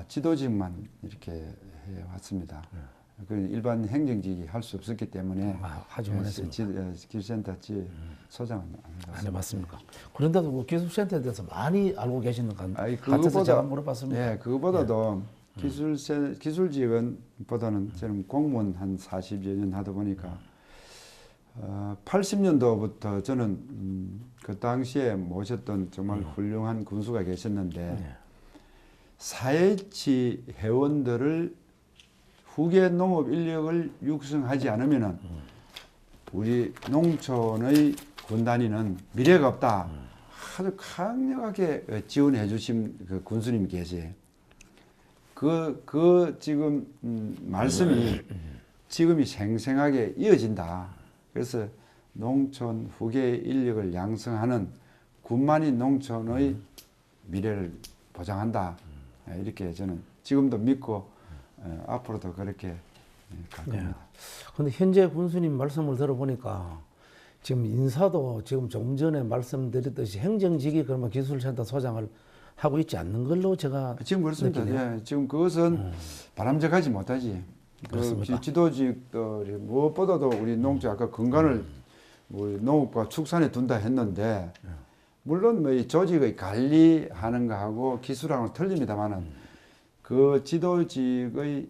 지도직만 이렇게 해 왔습니다. 그 일반 행정직이 할 수 없었기 때문에 하지만 했습니다. 기술센터 소장은 안 해봤습니까? 그런데도 그 기술센터에 대해서 많이 알고 계시는 것 같아서 그거보다 제가 물어봤습니다. 예, 그거보다도 기술직원보다는 저는 공무원 한 40여 년 하다 보니까 80년도부터 저는 그 당시에 모셨던 정말 훌륭한 군수가 계셨는데 4.H 회원들을 후계 농업 인력을 육성하지 않으면은 우리 농촌의 군단위는 미래가 없다. 아주 강력하게 지원해 주신 그 군수님이 계세요. 지금 말씀이 지금이 생생하게 이어진다. 그래서 농촌 후계 인력을 양성하는 군만이 농촌의 미래를 보장한다 이렇게 저는 지금도 믿고 앞으로도 그렇게 갈 네. 겁니다. 근데 현재 군수님 말씀을 들어보니까 지금 인사도 지금 조금 전에 말씀드렸듯이 행정직이 그러면 기술센터 소장을 하고 있지 않는 걸로 제가 지금 그렇습니다. 느끼네요. 예, 지금 그것은 바람직하지 못하지. 그렇습니다. 지도직들이 무엇보다도 우리 농촌 아까 건강을 우리 농업과 축산에 둔다 했는데 물론 뭐 이 조직의 관리하는 거하고 기술하고는 틀립니다만은 그 지도직의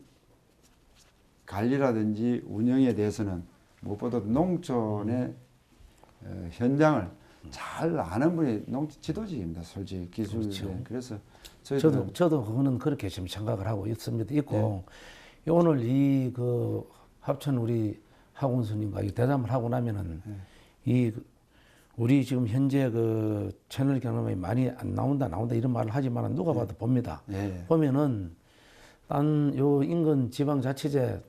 관리라든지 운영에 대해서는 무엇보다도 농촌의 현장을 잘 아는 분이 지도직입니다. 솔직히 기술. 그렇죠. 그래서 저희들은 저도 그거는 그렇게 지금 생각을 하고 있습니다. 있고 오늘 이 그 합천 우리 하군수님과 이 대담을 하고 나면은 이 우리 지금 현재 그 채널 경험이 많이 안 나온다 이런 말을 하지만 누가 봐도 봅니다. 보면은 딴 요 인근 지방자치제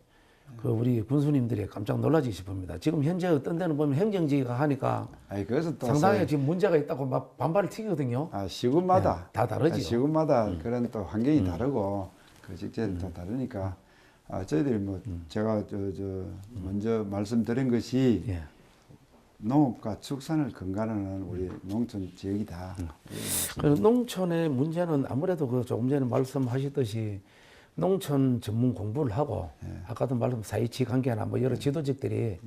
그 우리 군수님들이 깜짝 놀라지 싶습니다. 지금 현재 어떤 데는 보면 행정지가 하니까 그래서 또 상당히 지금 문제가 있다고 막 반발을 튀거든요. 시군마다 네, 다 다르지요. 시군마다 그런 또 환경이 다르고 그 직제는 또 다르니까 저희들이 뭐 제가 먼저 말씀드린 것이 예. 농업과 축산을 근간하는 우리 농촌 지역이다. 그래서 농촌의 문제는 아무래도 그 조금 전에 말씀하셨듯이 농촌 전문 공부를 하고 아까도 말씀 사이치 관계나 뭐 여러 지도직들이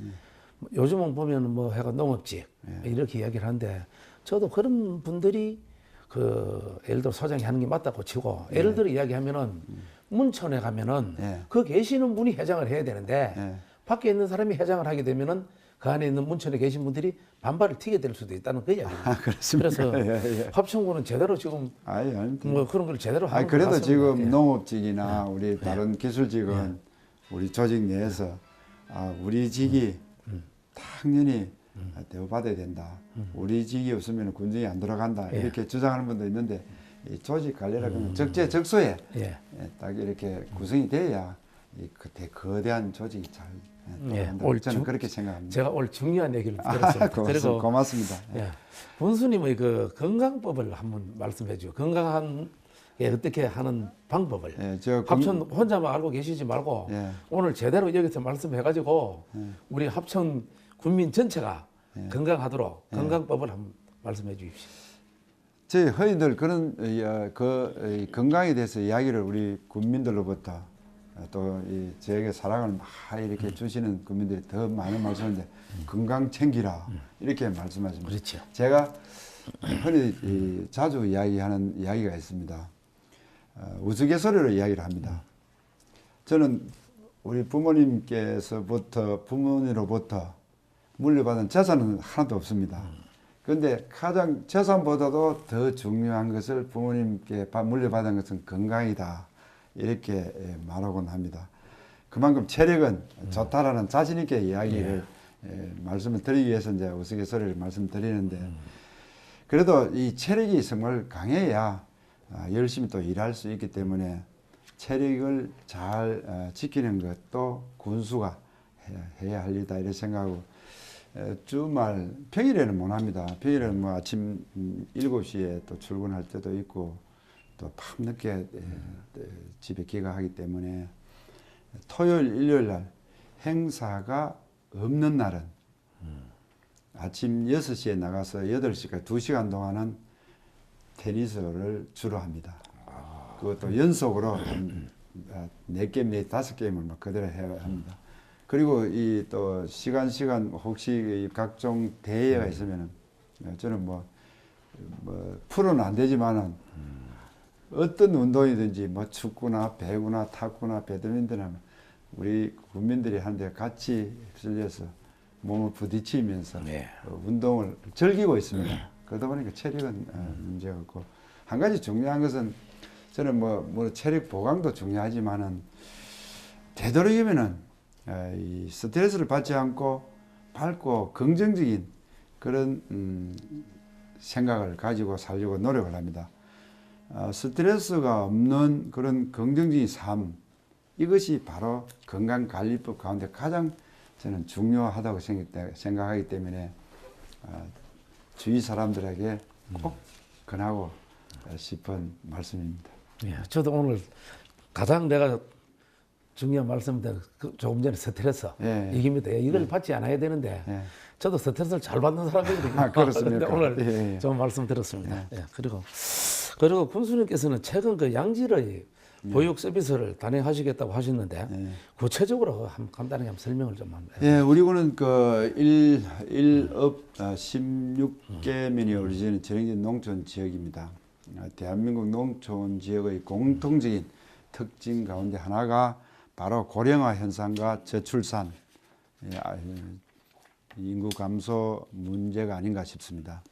요즘은 보면 뭐 해가 농업직 이렇게 이야기를 하는데 저도 그런 분들이 그 예를 들어 소장이 하는 게 맞다고 치고 예를 들어 이야기하면은 문촌에 가면은 그 계시는 분이 회장을 해야 되는데 밖에 있는 사람이 회장을 하게 되면은 그 안에 있는 문촌에 계신 분들이 반발을 튀게 될 수도 있다는 그 이야기입니다. 그렇습니다. 그래서 합천군은 제대로 지금 뭐 그런 걸 제대로 하는 것 그래도 같습니다. 지금 농업직이나 우리 다른 기술직은 우리 조직 내에서 우리 직이 당연히 대우받아야 된다. 우리 직이 없으면 군정이 안 들어간다. 이렇게 주장하는 분도 있는데 이 조직 관리라는 적재적소에 딱 이렇게 구성이 돼야 이 거대한 조직이 잘 저는 그렇게 생각합니다. 제가 오늘 중요한 얘기를 들었습니다. 그리고 고맙습니다. 본수님의 그 건강법을 한번 말씀해 주요. 건강한 게 어떻게 하는 방법을. 합천 혼자만 알고 계시지 말고 오늘 제대로 여기서 말씀해가지고 우리 합천 군민 전체가 건강하도록 건강법을 한번 말씀해 주십시오. 저희 허이들 그런 건강에 대해서 이야기를 우리 국민들로부터 또 저에게 사랑을 막 이렇게 주시는 국민들이 더 많은 말씀인데 건강 챙기라 이렇게 말씀하십니다. 그렇죠. 제가 흔히 자주 이야기하는 이야기가 있습니다. 우스갯소리로 이야기를 합니다. 저는 우리 부모님으로부터 물려받은 재산은 하나도 없습니다. 그런데 가장 재산보다도 더 중요한 것을 부모님께 물려받은 것은 건강이다. 이렇게 말하곤 합니다. 그만큼 체력은 좋다라는 자신 있게 이야기를 말씀을 드리기 위해서 이제 우스갯소리를 말씀드리는데 그래도 이 체력이 정말 강해야 열심히 또 일할 수 있기 때문에 체력을 잘 지키는 것도 군수가 해야 할 일이다 이렇게 생각하고 주말 평일에는 못 합니다. 평일에는 뭐 아침 7시에 또 출근할 때도 있고 또 밤늦게 집에 귀가하기 때문에 토요일, 일요일 날 행사가 없는 날은 아침 6시에 나가서 8시까지 2시간 동안은 테니스를 주로 합니다. 그것도 연속으로 4게임, 5게임을 막 그대로 해야 합니다. 그리고 이 또 시간 혹시 각종 대회가 있으면은 저는 뭐 프로는 안 되지만은 어떤 운동이든지 뭐 축구나 배구나 탁구나 배드민턴 우리 국민들이 하는데 같이 휩쓸려서 몸을 부딪히면서 운동을 즐기고 있습니다. 그러다 보니까 체력은 문제가 없고 한 가지 중요한 것은 저는 뭐 체력 보강도 중요하지만은 되도록이면은 이 스트레스를 받지 않고 밝고 긍정적인 그런 생각을 가지고 살려고 노력을 합니다. 스트레스가 없는 그런 긍정적인 삶 이것이 바로 건강관리법 가운데 가장 저는 중요하다고 생각하기 때문에 주위 사람들에게 꼭 권하고 싶은 말씀입니다. 예, 저도 오늘 가장 내가 중요한 말씀인데 조금 전에 스트레스 예. 얘기입니다. 이걸 받지 않아야 되는데 예. 저도 스트레스를 잘 받는 사람이거든요. 아, 그렇습니까? 그런데 오늘 예, 예. 좀 말씀 들었습니다. 예, 그리고 군수님께서는 최근 그 양질의 보육 서비스를 단행하시겠다고 하셨는데 예. 구체적으로 간단하게 한번 설명을 좀 합니다. 예, 우리 군은 그 일업 16개면이 어우러지는 전형적인 농촌 지역입니다. 대한민국 농촌 지역의 공통적인 특징 가운데 하나가 바로 고령화 현상과 저출산, 인구 감소 문제가 아닌가 싶습니다.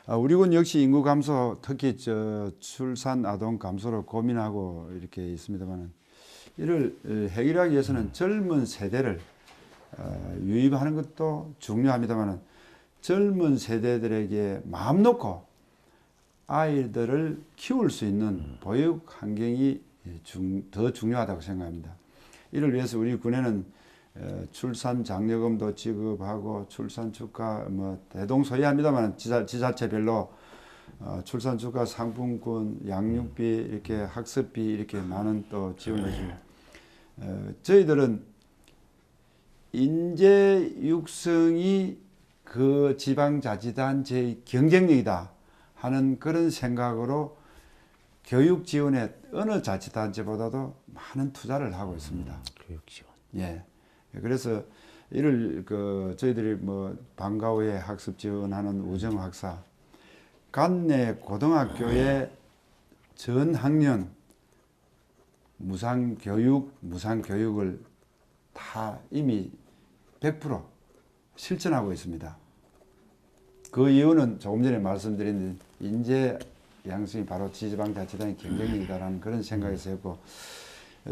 우리 군 역시 인구 감소, 특히 출산 아동 감소로 고민하고 이렇게 있습니다만, 이를 해결하기 위해서는 젊은 세대를 유입하는 것도 중요합니다만, 젊은 세대들에게 마음 놓고 아이들을 키울 수 있는 보육 환경이 더 중요하다고 생각합니다. 이를 위해서 우리 군에는 출산 장려금도 지급하고 출산 축하 뭐 대동소이합니다만 지자체별로 출산 축하 상품권, 양육비 이렇게 학습비 이렇게 많은 또 지원을 주고 저희들은 인재 육성이 그 지방자치단체의 경쟁력이다 하는 그런 생각으로 교육 지원에 어느 자치단체보다도 많은 투자를 하고 있습니다. 교육 지원. 예. 그래서 이를 저희들이 뭐 방과 후에 학습 지원하는 우정학사, 관내 고등학교의 전 학년 무상교육을 다 이미 100% 실천하고 있습니다. 그 이유는 조금 전에 말씀드린 인재 양성이 바로 지방자치단의 경쟁력이다라는 그런 생각에서 했고,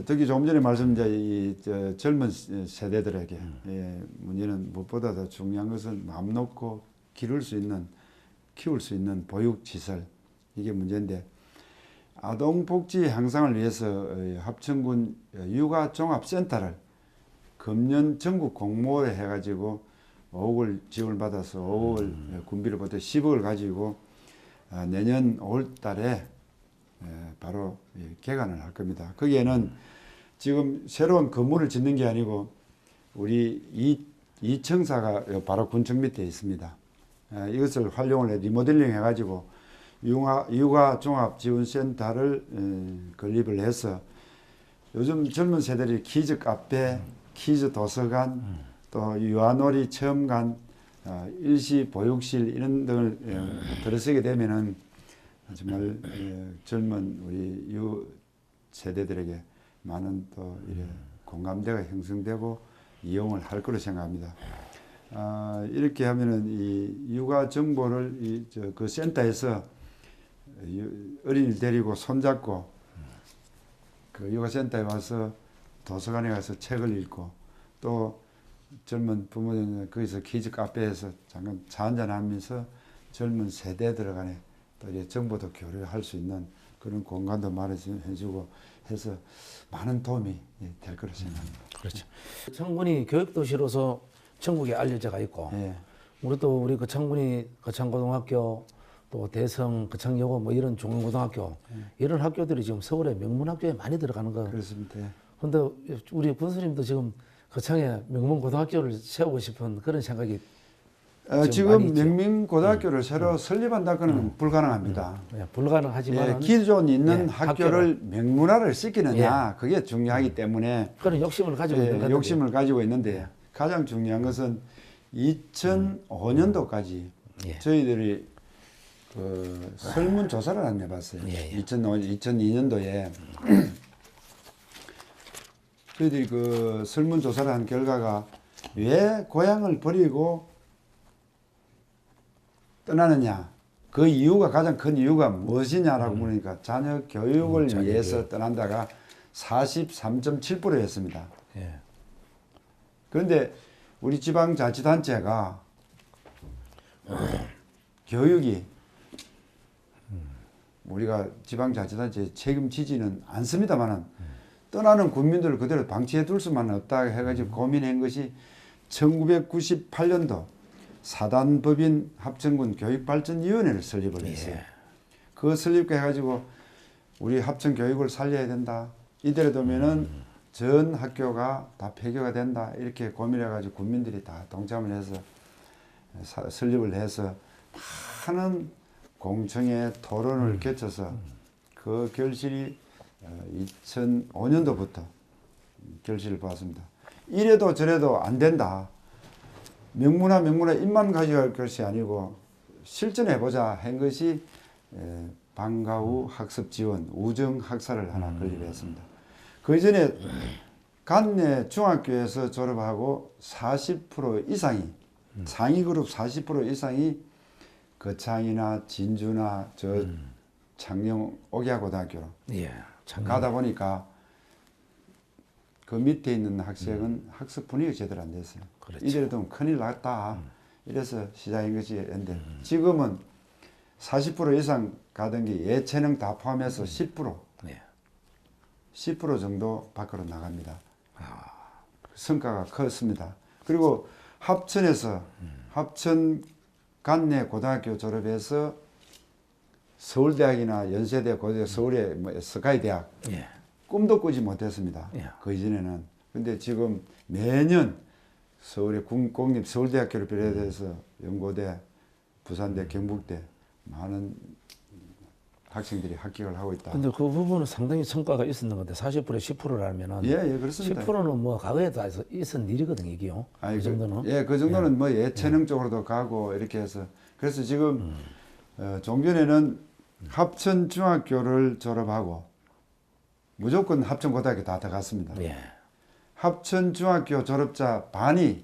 특히 조금 전에 말씀드린 젊은 세대들에게 문제는 무엇보다 더 중요한 것은 마음 놓고 키울 수 있는 보육시설, 이게 문제인데, 아동복지 향상을 위해서 합천군 육아종합센터를 금년 전국 공모를 해가지고 5억을 지원을 받아서 5억을 군비를 받아 10억을 가지고 내년 5월 달에 바로 개관을 할 겁니다. 거기에는 지금 새로운 건물을 짓는 게 아니고 우리 이청사가 바로 군청 밑에 있습니다. 이것을 활용을 해 리모델링 해가지고 육아종합지원센터를 건립을 해서 요즘 젊은 세대들이 키즈 카페, 키즈 도서관, 또 유아놀이 체험관, 일시 보육실 이런 등을 들어서게 되면은 정말 젊은 우리 유 세대들에게 많은 또 공감대가 형성되고 이용을 할 거로 생각합니다. 이렇게 하면은 이 육아 정보를 그 센터에서 어린이를 데리고 손잡고 그 육아센터에 와서 도서관에 가서 책을 읽고 또 젊은 부모님은 거기서 키즈 카페에서 잠깐 차 한잔 하면서 젊은 세대들 간에 또 정보도 교류할 수 있는 그런 공간도 마련해주고 해서 많은 도움이 될 거라 생각합니다. 그렇죠. 청군이 교육도시로서 전국에 알려져가 있고, 우리 그 청군이 거창고등학교, 또 대성, 거창여고 뭐 이런 중앙고등학교 이런 학교들이 지금 서울에 명문학교에 많이 들어가는 거. 그렇습니다. 그런데 우리 군수님도 지금 거창에 명문고등학교를 세우고 싶은 그런 생각이 지금 명문고등학교를 새로 설립한다고는 불가능합니다. 불가능하지만 기존 있는 학교를 명문화를 시키느냐 그게 중요하기 때문에 그런 욕심을 가지고 있는 건데. 욕심을 가지고 있는데 가장 중요한 것은 2005년도까지 저희들이 그 설문조사를 안 해봤어요. 2002년도에 저희들이 그 설문조사를 한 결과가 왜 고향을 버리고 떠나느냐, 그 이유가 가장 큰 이유가 무엇이냐라고 물으니까 자녀 교육을 위해서 떠난다가 43.7%였습니다. 그런데 우리 지방자치단체가 교육이 우리가 지방자치단체 책임지지는 않습니다만은 떠나는 국민들을 그대로 방치해 둘 수만 없다 해가지고 고민한 것이 1998년도 사단법인 합천군 교육발전위원회를 설립을 했어요. 그 설립해 가지고 우리 합천 교육을 살려야 된다. 이대로 두면은 전 학교가 다 폐교가 된다. 이렇게 고민해가지고 국민들이 다 동참을 해서 설립을 해서 많은 공청회 토론을 거쳐서 그 결실이 2005년도부터 결실을 봤습니다. 이래도 저래도 안 된다. 명문화 입만 가져갈 것이 아니고 실천해보자 한 것이 방과후 학습 지원 우정 학사를 하나 건립했습니다. 그 전에 관내 중학교에서 졸업하고 40% 이상이 상위 그룹 40% 이상이 거창이나 진주나 저 창녕 옥야고등학교로 예. 가다 보니까 그 밑에 있는 학생은 학습 분위기가 제대로 안 됐어요. 그렇죠. 이대로 두면 큰일 났다. 이래서 시작인 것이었는데 지금은 40% 이상 가던 게 예체능 다 포함해서 10% 예. 10% 정도 밖으로 나갑니다. 성과가 컸습니다. 그리고 합천에서 합천 관내 고등학교 졸업해서 서울대학이나 연세대, 고대, 서울의 뭐 스카이대학 예. 꿈도 꾸지 못했습니다. 예. 그 이전에는. 근데 지금 매년 서울의 공립 서울대학교를 비롯해서 연고대, 부산대, 경북대 많은 학생들이 합격을 하고 있다. 근데 그 부분은 상당히 성과가 있었는 건데 40% 10%라면은 예, 그렇습니다. 10%는 뭐 과거에도 있었던 일이거든요, 이게요. 아니, 그 정도는. 그 정도는 뭐 예체능 쪽으로도 가고 이렇게 해서 그래서 지금 종전에는 합천 중학교를 졸업하고 무조건 합천 고등학교 다 들어갔습니다. 예. 합천 중학교 졸업자 반이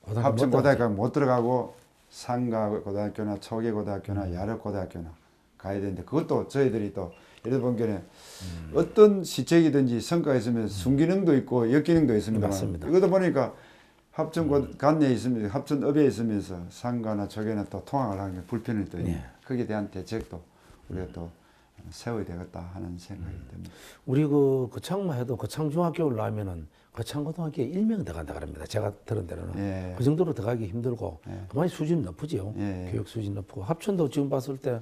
합천 고등학교 못 들어가고 상가 고등학교나 초계 고등학교나 야력 고등학교나 가야 되는데 그것도 저희들이 또 예를 본견에 어떤 시책이든지 성과가 있으면 순기능도 있고 역기능도 있습니다. 맞습니다. 이것도 보니까 합천 관내에 있으면서 합천읍에 있으면서 상가나 초계나 또 통학을 하는 게 불편이 또 있는 거기에 대한 대책도 우리가 또 세워야 되겠다 하는 생각이 듭니다. 우리 그 거창만 해도 거창 중학교를 나오면은 거창 고등학교에 1명 들어간다 그럽니다. 제가 들은 데로는 예. 그 정도로 들어가기 힘들고 그만이 수준이 높으지요. 예. 교육 수준이 높고 합천도 지금 봤을 때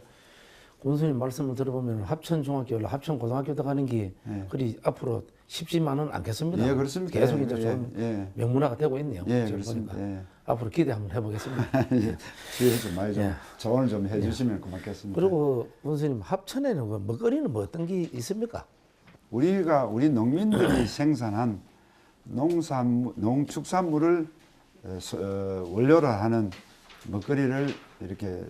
군수님 말씀을 들어보면 합천 중학교를 합천 고등학교 들어가는 게 그리 앞으로 쉽지만은 않겠습니다. 예, 그렇습니다. 계속 이제 예, 좀 예. 명문화가 되고 있네요. 예, 지금 그렇습니다. 보니까. 예. 앞으로 기대 한번 해보겠습니다. 예. 주위에서 많이 좀 예. 조언을 좀 해주시면 고맙겠습니다. 그리고 군수님 합천에는 그 먹거리는 뭐 어떤 게 있습니까? 우리 농민들이 생산한 농축산물을 원료로 하는 먹거리를 이렇게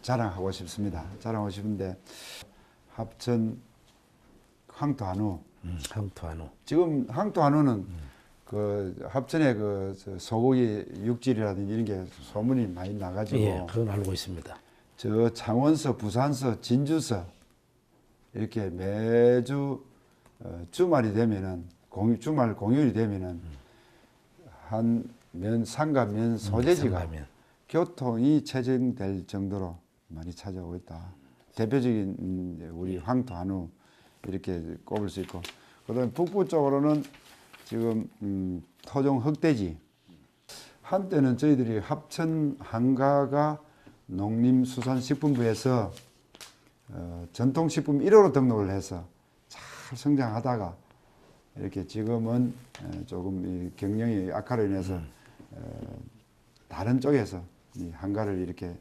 자랑하고 싶습니다. 자랑하고 싶은데 합천 황토한우 황토한우. 지금 황토한우는 그 합천의 그 소고기 육질이라든지 이런 게 소문이 많이 나가지고 예, 그건 알고 있습니다. 저 창원서, 부산서, 진주서 이렇게 매주 주말이 되면은 주말 공휴일이 되면은 한 면 상가면 소재지가 상가면. 교통이 체증될 정도로 많이 찾아오고 있다. 대표적인 우리 황토 한우 이렇게 꼽을 수 있고 그다음에 북부 쪽으로는 지금 토종 흑돼지 한때는 저희들이 합천 한가가 농림수산식품부에서 전통식품 1호로 등록을 해서 잘 성장하다가 이렇게 지금은 조금 이 경영이 악화로 인해서 다른 쪽에서 이 한가를 이렇게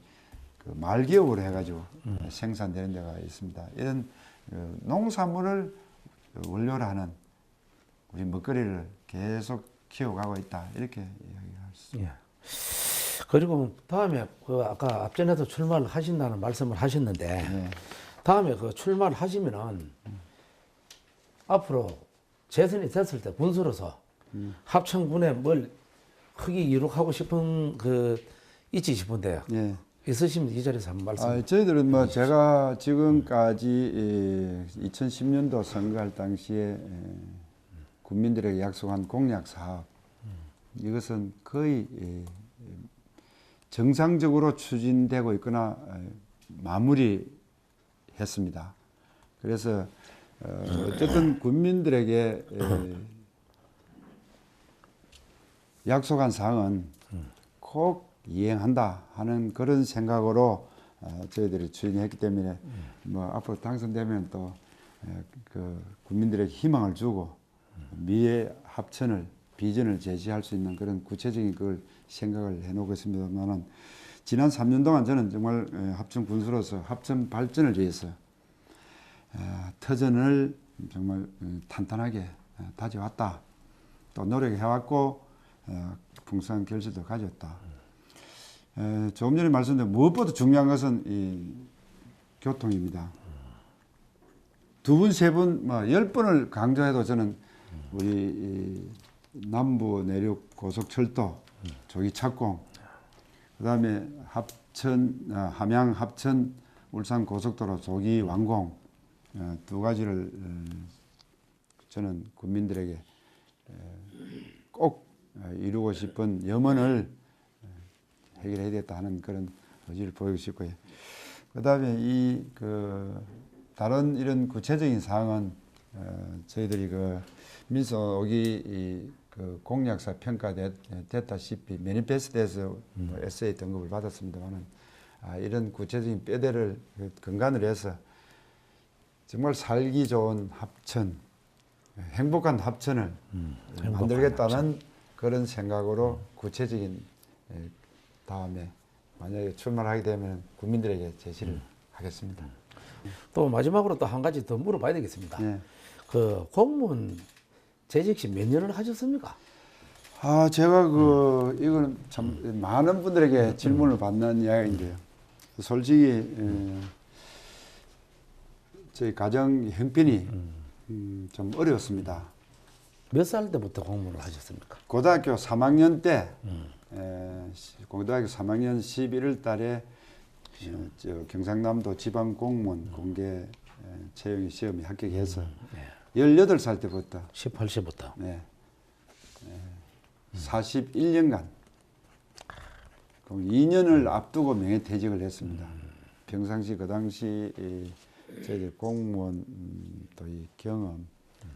그 말기업으로 해가지고 생산되는 데가 있습니다. 이런 농산물을 원료로 하는 우리 먹거리를 계속 키워가고 있다 이렇게 이야기할 수 있습니다. 예. 그리고 다음에 그 아까 앞전에도 출마를 하신다는 말씀을 하셨는데 네. 다음에 그 출마를 하시면은 앞으로 재선이 됐을 때 군수로서 합천군에 뭘 크게 이룩하고 싶은 그 있지 싶은데 예. 있으시면 이 자리에서 한번 말씀. 저희들은 뭐 제가 지금까지 2010년도 선거할 당시에 국민들에게 약속한 공약 사업 이것은 거의 정상적으로 추진되고 있거나 마무리했습니다. 그래서 어쨌든 국민들에게 약속한 사항은 꼭 이행한다 하는 그런 생각으로 저희들이 추진했기 때문에 뭐 앞으로 당선되면 또 그 국민들에게 희망을 주고 미래 합천을 비전을 제시할 수 있는 그런 구체적인 그걸 생각을 해놓고 있습니다만은 지난 3년 동안 저는 정말 합천 군수로서 합천 발전을 위해서 터전을 정말 탄탄하게 다져왔다. 또 노력해왔고 풍성한 결실도 가졌다. 조금 전에 말씀드린 무엇보다 중요한 것은 이 교통입니다. 2번, 3번, 뭐 10번을 강조해도 저는 우리 이 남부 내륙 고속철도 조기 착공, 그다음에 함양 합천 울산 고속도로 조기 완공, 두 가지를 저는 국민들에게 꼭 이루고 싶은 염원을 해결해야 되겠다 하는 그런 의지를 보이고 싶고요. 그다음에 이 다른 이런 구체적인 사항은 저희들이 민속이 공약사 평가됐다시피 매니페스토에서 SA 등급을 받았습니다만은 이런 구체적인 뼈대를 근간으로 해서 정말 살기 좋은 합천, 행복한 합천을 만들겠다는 합천. 그런 생각으로 구체적인 다음에 만약에 출마를 하게 되면 국민들에게 제시를 하겠습니다. 또 마지막으로 또 한 가지 더 물어봐야 되겠습니다. 네. 그 공무원 재직 시 몇 년을 하셨습니까? 제가 이거는 참 많은 분들에게 질문을 받는 이야기인데요. 솔직히 저희 가정 형편이 좀 어려웠습니다. 몇 살 때부터 공무원을 하셨습니까? 고등학교 3학년 때 고등학교 3학년 11월 달에 경상남도 지방공무원 공개 채용 시험에 합격해서 18살 때부터 18세부터 네. 41년간 2년을 앞두고 명예퇴직을 했습니다. 평상시 그 당시 저희들 공무원 또 이 경험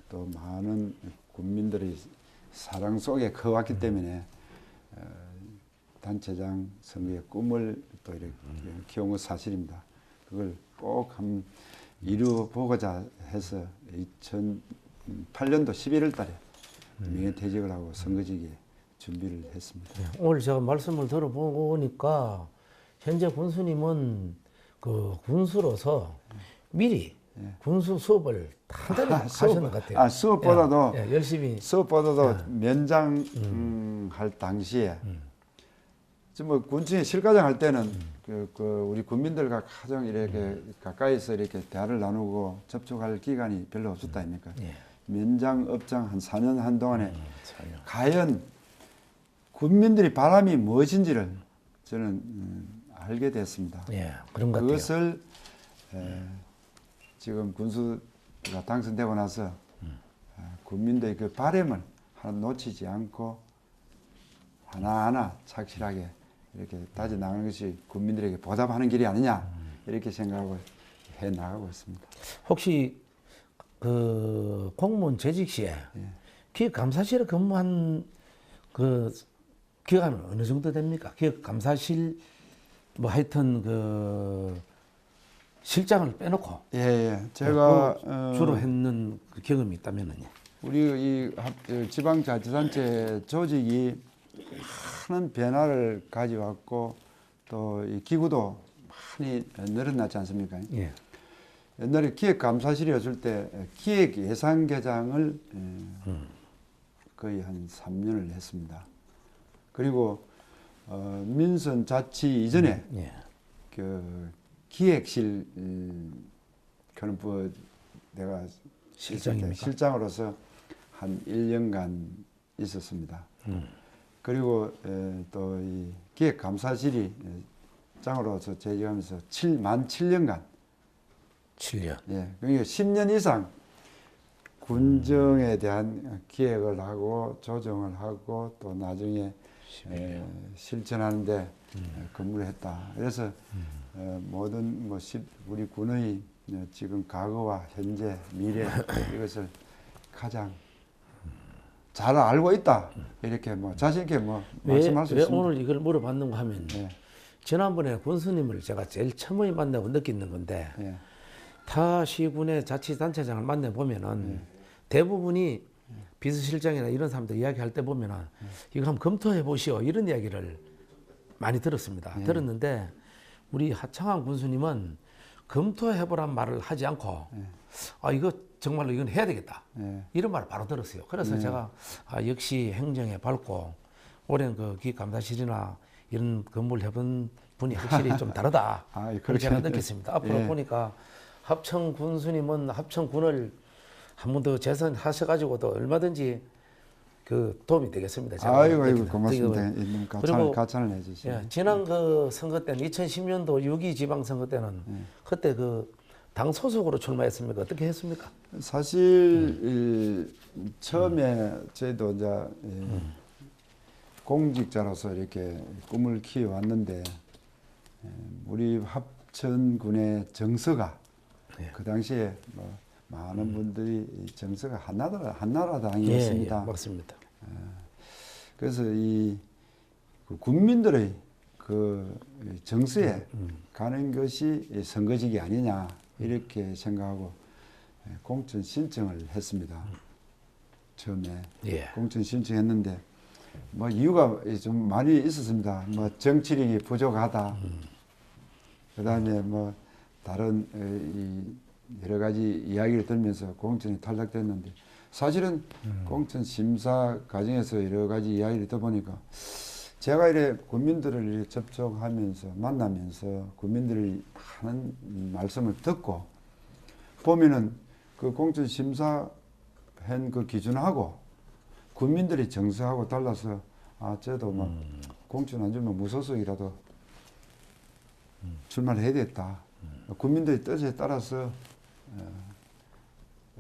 또 많은 국민들의 사랑 속에 커왔기 때문에 단체장 선거의 꿈을 또 이렇게 키운 건 사실입니다. 그걸 꼭 한번 이루어보고자 해서 2008년도 11월 달에 명예퇴직을 하고 선거직에 준비를 했습니다. 오늘 제가 말씀을 들어보니까 현재 군수님은 그 군수로서 미리 군수 수업을 단단히 하시는 것 같아요. 수업보다도 열심히 수업보다도 면장 할 당시에 뭐 군청에 실과장 할 때는 우리 국민들과 가장 이렇게 가까이서 이렇게 대화를 나누고 접촉할 기간이 별로 없었다 아닙니까? 면장, 업장 한 4년 한동안에 과연 국민들이 바람이 무엇인지를 저는 알게 됐습니다. 그런 것 같아요. 그것을 지금 군수가 당선되고 나서 국민들의 그 바람을 하나 놓치지 않고 하나하나 착실하게 이렇게 따져 나가는 것이 국민들에게 보답하는 길이 아니냐 이렇게 생각하고 해 나가고 있습니다. 혹시 그 공무원 재직 시에 기획감사실에 근무한 그 기간은 어느 정도 됩니까? 기획감사실 뭐 하여튼 그 실장을 빼놓고 제가 주로 했는 그 경험이 있다면은요. 우리 이 지방자치단체 조직이 많은 변화를 가져왔고 또 이 기구도 많이 늘어났지 않습니까? 옛날에 기획감사실이었을 때 기획예산계장을 거의 한 3년을 했습니다. 그리고 민선자치 이전에 그 기획실 그런 내가 실장으로서 한 1년간 있었습니다. 그리고 또 이 기획감사실이 장으로서 재직하면서 만 7년간 7년. 그러니까 10년 이상 군정에 대한 기획을 하고 조정을 하고 또 나중에 실천하는데 근무를 했다. 그래서 모든 우리 군의 지금 과거와 현재 미래 이것을 가장 잘 알고 있다 이렇게 자신 있게 말씀할 수 있습니다. 왜 오늘 이걸 물어봤는가 하면 지난번에 군수님을 제가 제일 처음에 만나고 느끼는 건데 예. 타 시군의 자치단체장을 만나 보면은 대부분이 비서실장이나 이런 사람들 이야기할 때 보면은 이거 한번 검토해 보시오 이런 이야기를 많이 들었습니다. 들었는데 우리 하창한 군수님은 검토해보란 말을 하지 않고 아 이거 정말로 이건 해야 되겠다 이런 말을 바로 들었어요. 그래서 제가 아, 역시 행정에 밝고 오랜 그 기감사실이나 이런 근무를 해본 분이 확실히 좀 다르다. 아, 그렇게 제가 느꼈습니다. 앞으로 예. 보니까 합천 군수님은 합천군을 한 번 더 재선하셔가지고도 얼마든지 그 도움이 되겠습니다. 제가 아이고 느끼는. 고맙습니다. 그리고 너무 가찬을 해주시고. 예, 지난 그 선거 때는 2010년도 6.2 지방선거 때는 그때 그 당 소속으로 출마했습니까? 어떻게 했습니까? 사실 처음에 저희도 이제 공직자로서 이렇게 꿈을 키워왔는데 우리 합천군의 정서가 그 당시에 뭐 많은 분들이 이 정서가 한나라당이었습니다. 예, 맞습니다. 그래서 그 군민들의 그 정서에 가는 것이 이 선거직이 아니냐 이렇게 생각하고 공천 신청을 했습니다. 처음에 예. 공천 신청했는데 뭐 이유가 좀 많이 있었습니다. 뭐 정치력이 부족하다. 그다음에 뭐 다른 이 여러 가지 이야기를 들으면서 공천이 탈락됐는데 사실은 공천 심사 과정에서 여러 가지 이야기를 들어보니까 제가 이래 국민들을 이렇게 접촉하면서 만나면서 국민들이 하는 말씀을 듣고 보면은 그 공천 심사한 그 기준하고 국민들이 정서하고 달라서 아 저도 뭐 공천 안 주면 무소속이라도 출마를 해야 되겠다. 국민들의 뜻에 따라서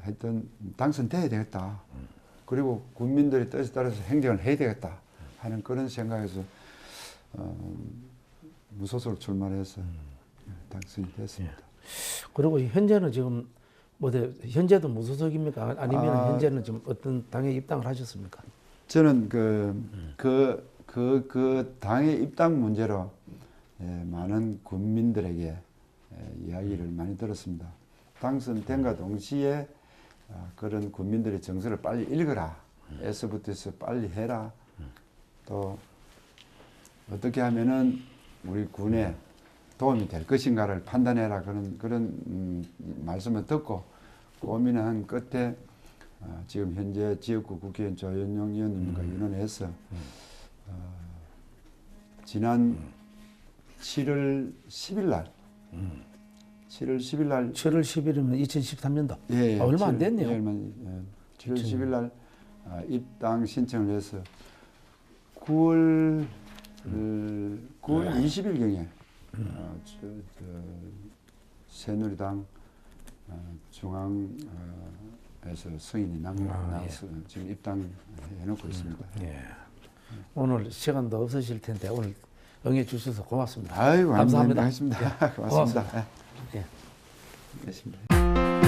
하여튼 당선돼야 되겠다. 그리고 국민들의 뜻에 따라서 행정을 해야 되겠다 하는 그런 생각에서 무소속으로 출마를 해서 당선이 됐습니다. 그리고 현재는 지금 뭐 현재도 무소속입니까? 아니면 현재는 지금 어떤 당에 입당을 하셨습니까? 저는 그 당의 입당 문제로 많은 국민들에게 이야기를 많이 들었습니다. 당선된과 동시에 그런 국민들의 정서를 빨리 읽어라. S부터해서 빨리 해라. 또 어떻게 하면은 우리 군에 도움이 될 것인가를 판단해라. 그런 말씀을 듣고 고민한 끝에 지금 현재 지역구 국회의원 조현용 의원님과 의논해서 지난 7월 10일 날 7월 10일 날 7월 10일이면 2013년도. 예, 얼마 안 됐네요. 7월 10일 날 입당 신청을 해서 9월 20일경에 새누리당 중앙에서 승인이 나와서 지금 입당해놓고 있습니다. 예. 오늘 시간도 없으실 텐데 오늘 응해 주셔서 고맙습니다. 아이고, 감사합니다. 고맙습니다. 고맙습니다. 예. 알겠습니다.